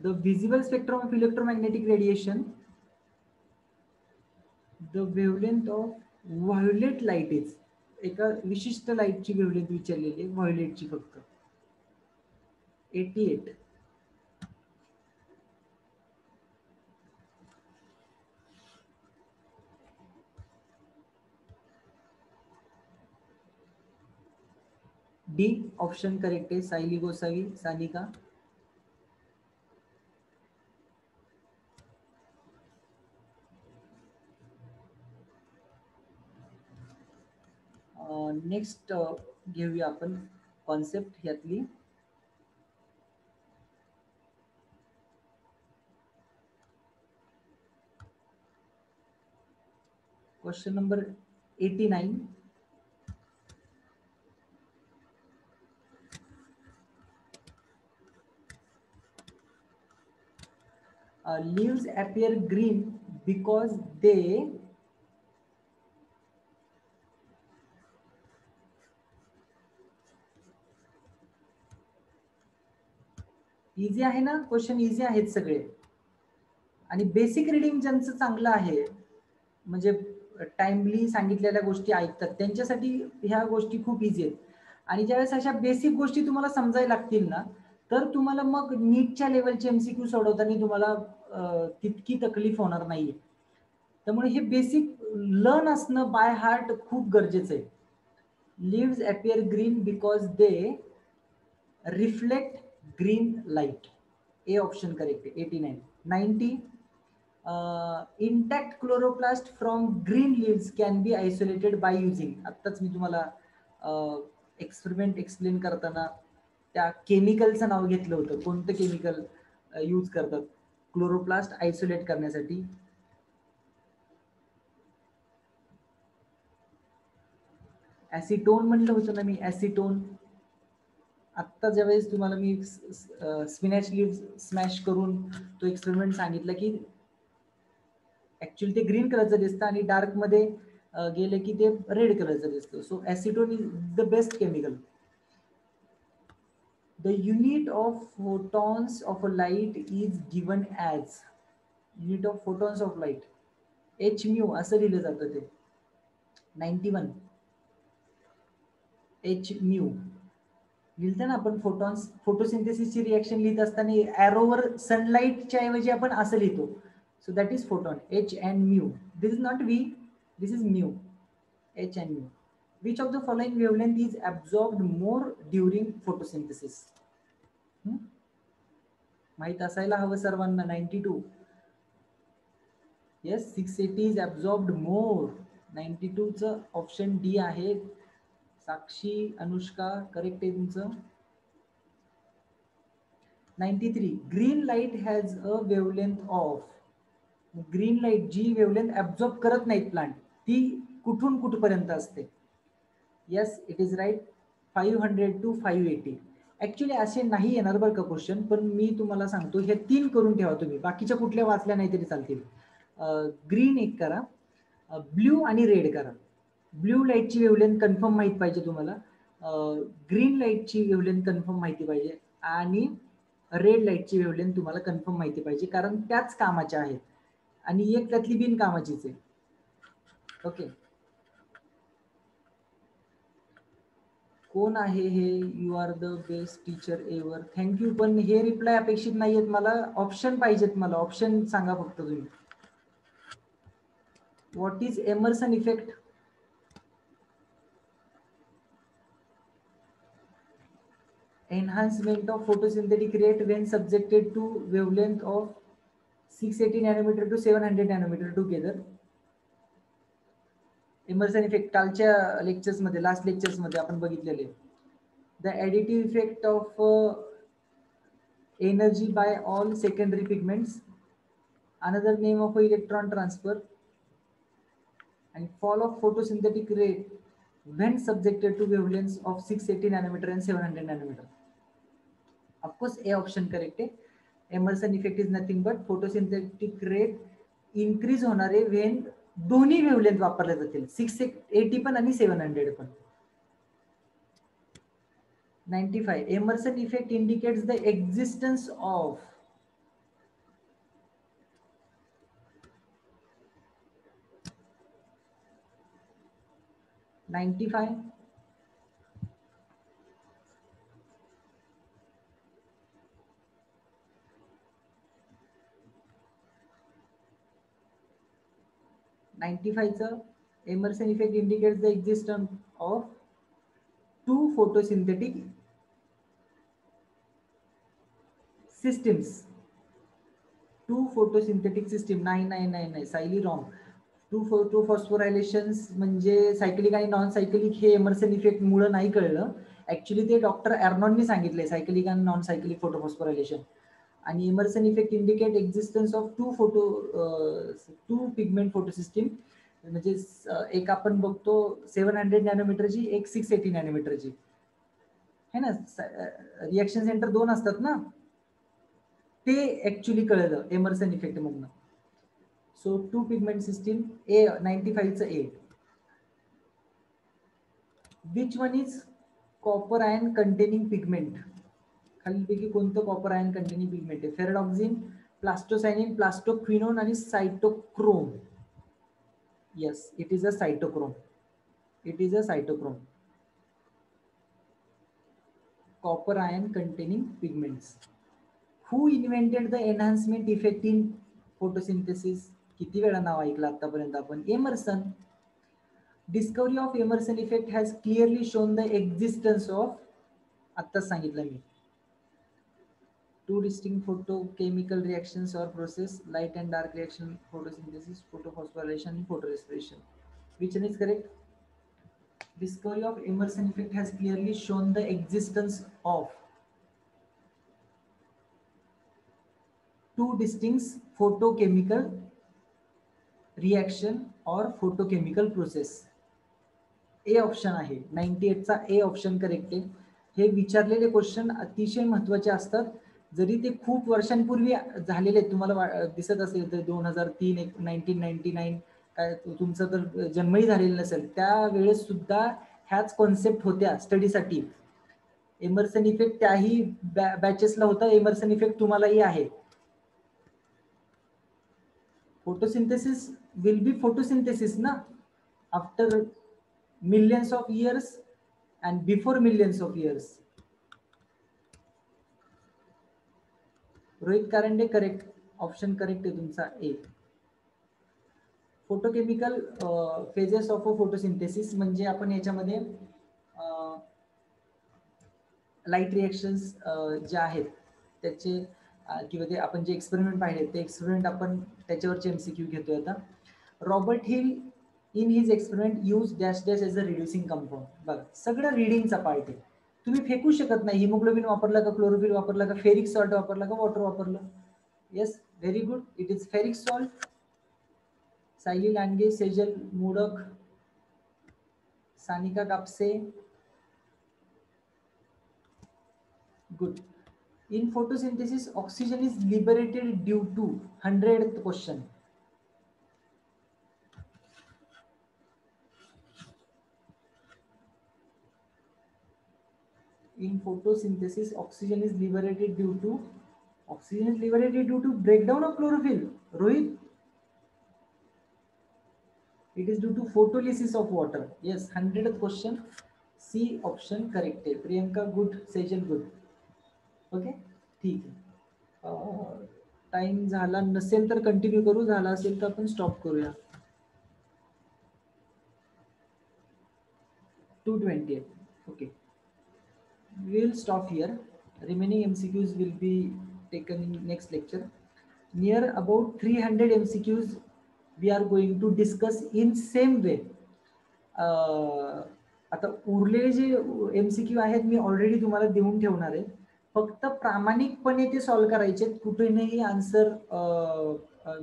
The visible spectrum of electromagnetic radiation, the wavelength of violet light is, एका विशिष्ट लाईटची wavelength विचारलेली आहे व्हायोलेटची फक्त. 88. D option correct आहे. Sayali Gosavi, Sanika. Next घेऊया आपण concept यातली. Question number 89. Leaves appear green because they easy आहे ना क्वेश्चन, इझी आहेत सगळे. आणि बेसिक रिडिंग ज्यांचं चांगलं आहे, म्हणजे टाइमली सांगितलेल्या गोष्टी ऐकतात, त्यांच्यासाठी ह्या गोष्टी खूप इझी आहेत. आणि ज्यावेळेस अशा बेसिक गोष्टी तुम्हाला समजायला लागतील ना, तर तुम्हाला मग नीटच्या लेवलचे एमसीक्यू सोडवताना तुम्हाला तितकी तकलीफ होणार नाहीये. त्यामुळे हे बेसिक लर्न असणं बाय हार्ट खूप गरजेचं आहे. Leaves appear green because they reflect green light. A option correct आहे. 89. 90. Intact chloroplast from green leaves can be isolated by using. आत्ताच मी तुम्हाला एक्सपेरिमेंट एक्सप्लेन करताना त्या केमिकलचं नाव घेतलं होतं. कोणतं केमिकल यूज करतात क्लोरोप्लास्ट आयसोलेट करण्यासाठी? ऍसिटोन म्हणलं होतं ना मी, ऍसिटोन. आत्ता ज्यावेळेस तुम्हाला मी स्पिनॅच लीव्स स्मॅश करून तो एक्सपेरिमेंट सांगितलं की ऍक्च्युअली ते ग्रीन कलरचं दिसतं आणि डार्क मध्ये गेले की ते रेड कलरचं दिसतं. So acetone is the best chemical. The unit of photons of a light is given as unit of photons of light h mu असं लिहिलं जातं ते. 91. h mu लिहिलं ना आपण. फोटॉन्स फोटोसिंथेसिसची रिएक्शन लिहित असताना एरोवर सनलाईटच्या ऐवजी आपण असं लिहितो. So that is photon, h and mu. This is not v. This is mu, h and mu. Which of the following wavelength is absorbed more during photosynthesis? माहित असायला हवं सर्वांना. 92. Yes, 680 is absorbed more. 92चं option D आहे. Sakshi, Anushka, correct आहे तुमचं. 93. Green light has a wavelength of. Green light जी wavelength absorb करत नाहीत प्लांट, ती कुठून कुठपर्यंत असते? Yes, it is right. 500 to 580. Actually असे नाही येणार बरं का क्वेश्चन, पण मी तुम्हाला सांगतो हे 3 करून ठेवा तुम्ही, बाकीच्या कुठल्या वाचल्या नाही तरी चालतील. ग्रीन एक करा, ब्ल्यू आणि रेड करा. ब्ल्यू लाईटची वेवलेंथ कन्फर्म माहिती पाहिजे तुम्हाला, ग्रीन लाईटची वेवलेंथ कन्फर्म माहिती पाहिजे, आणि रेड लाईटची वेवलेंथ तुम्हाला कन्फर्म माहिती पाहिजे, कारण त्याच कामाच्या आहेत आणि एक त्यातली बिनकामाचीच आहे. ओके, कोण आहे हे? You are the best teacher ever. Thank you. पण हे रिप्लाय अपेक्षित नाहीयेत मला, ऑप्शन पाहिजेत मला. ऑप्शन सांगा फक्त तुम्ही. What is Emerson effect? Enhancement of photosynthetic rate when subjected to wavelength of 680 nanometer to 700 nanometer together. Emerson effect कालच्या लेक्चर्स मध्ये, लास्ट लेक्चर्स मध्ये आपण बघितलेले. The additive effect of energy by all secondary pigments, another name of electron transfer, and fall of photosynthetic rate when subjected to wavelengths of 680 nanometer and 700 nanometer. Of course, A option correct है. Emerson effect is nothing but photosynthetic rate increase होणारे when दोन्ही wavelength वापरले जातील, 680 पण आणि 700 पण. 95. Emerson effect indicates the existence of. $95. Emerson effect indicates the existence of two photosynthetic systems. Two photosynthetic system. नाही Sayali wrong. To फॉस्फोरायलेशन्स म्हणजे सायक्लिक आणि नॉन सायक्लिक हे एमर्सन इफेक्ट मुळे नाही कळलं. ऍक्च्युली ते डॉक्टर एर्नॉननी सांगितले, सायक्लिक आणि नॉन सायक्लिक फोटोफॉस्फोरायलेशन. आणि Emerson effect indicate existence of two pigment photosystem. म्हणजे एक आपण बघतो 700 नॅनोमीटरची, एक 680 नॅनोमीटरची है ना. रिएक्शन सेंटर 2 असतात ना, ते ऍक्च्युली कळलं एमर्सन इफेक्ट मधनं. So two pigment system. A 95 चं A. Which one is copper ion containing pigment? खालीलपैकी कोणतं कॉपर आयन कंटेनिंग पिगमेंट आहे? फेरडॉक्झिन, प्लास्टोसायनिन, प्लास्टोक्विनोन आणि cytochrome. Yes, it is a cytochrome. It is a cytochrome. Copper ion containing pigments. Who invented the enhancement effect in photosynthesis? किती वेळा नाव ऐकलं आतापर्यंत आपण? Emerson. Discovery of Emerson effect has clearly shown the existence of, आत्ताच सांगितलं मी, two distinct photochemical reactions or process, light and dark reaction, photosynthesis, photophosphorylation and photorespiration. Which one is correct? Discovery of Emerson effect has clearly shown the existence of two distinct photochemical reaction or photochemical process. A option आहे. 98 चा ए option correct आहे. हे विचारलेले question अतिशय महत्वाचे असतात, जरी ते खूप वर्षांपूर्वी झालेले तुम्हाला दिसत असेल तर 2003, 1999 काय तुमचं तर जन्मही झालेलं नसेल, त्यावेळेस सुद्धा ह्याच कॉन्सेप्ट होत्या स्टडीसाठी. एमर्सन इफेक्ट त्याही बॅचेसला होता, एमर्सन इफेक्ट तुम्हालाही आहे. फोटोसिंथेसिस विल बी फोटोसिंथेसिस ना, after millions of years and before millions of years. Rohit Karande correct. Option correct आहे तुमचा ए. Photochemical phases of a photosynthesis म्हणजे आपण याच्यामध्ये लाईट रिएक्शन्स जे आहेत त्याचे किंवा ते आपण जे एक्सपेरिमेंट पाहिले ते एक्सपेरिमेंट आपण त्याच्यावरचे MCQ घेतोय आता. Robert hill in his experiment use dash dash as a reducing compound. बघा सगळं रिडिंगचा पार्ट आहे. तुम्ही फेकू शकत नाही. हिमोग्लोबिन वापरला का, क्लोरोफिल वापरला का, फेरिक सॉल्ट वापरला का, वॉटर वापरलं. Yes, very good. It is ferric salt. Sayali Landge, Sejal modak, Sanika Kapse. Good. In photosynthesis, oxygen is liberated due to 100th question. In photosynthesis, oxygen is liberated due to breakdown of chlorophyll. Rohit, it is due to photolysis of water. Yes, 100th question. C option correct. Priyanka good, Sejal good. Okay, ठीक आहे. Time झाला नसेल तर continue करू, झाला असेल तर आपण स्टॉप करूया. 2:20. Okay. We will stop here. Remaining MCQs will be taken in next lecture. Near about 300 MCQs we are going to discuss in same way. आता उरलेले जे MCQ आहेत मी ऑलरेडी तुम्हाला देऊन ठेवणार आहे. फक्त प्रामाणिकपणे ते सॉल्व्ह करायचे. कुठेही आन्सर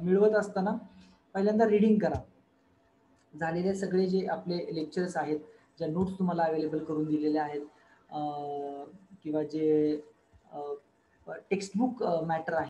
मिळवत असताना पहिल्यांदा रीडिंग करा. झालेले सगळे जे आपले लेक्चर्स आहेत, ज्या नोट्स तुम्हाला अवेलेबल करून दिलेल्या आहेत किंवा जे टेक्स्टबुक मॅटर आहे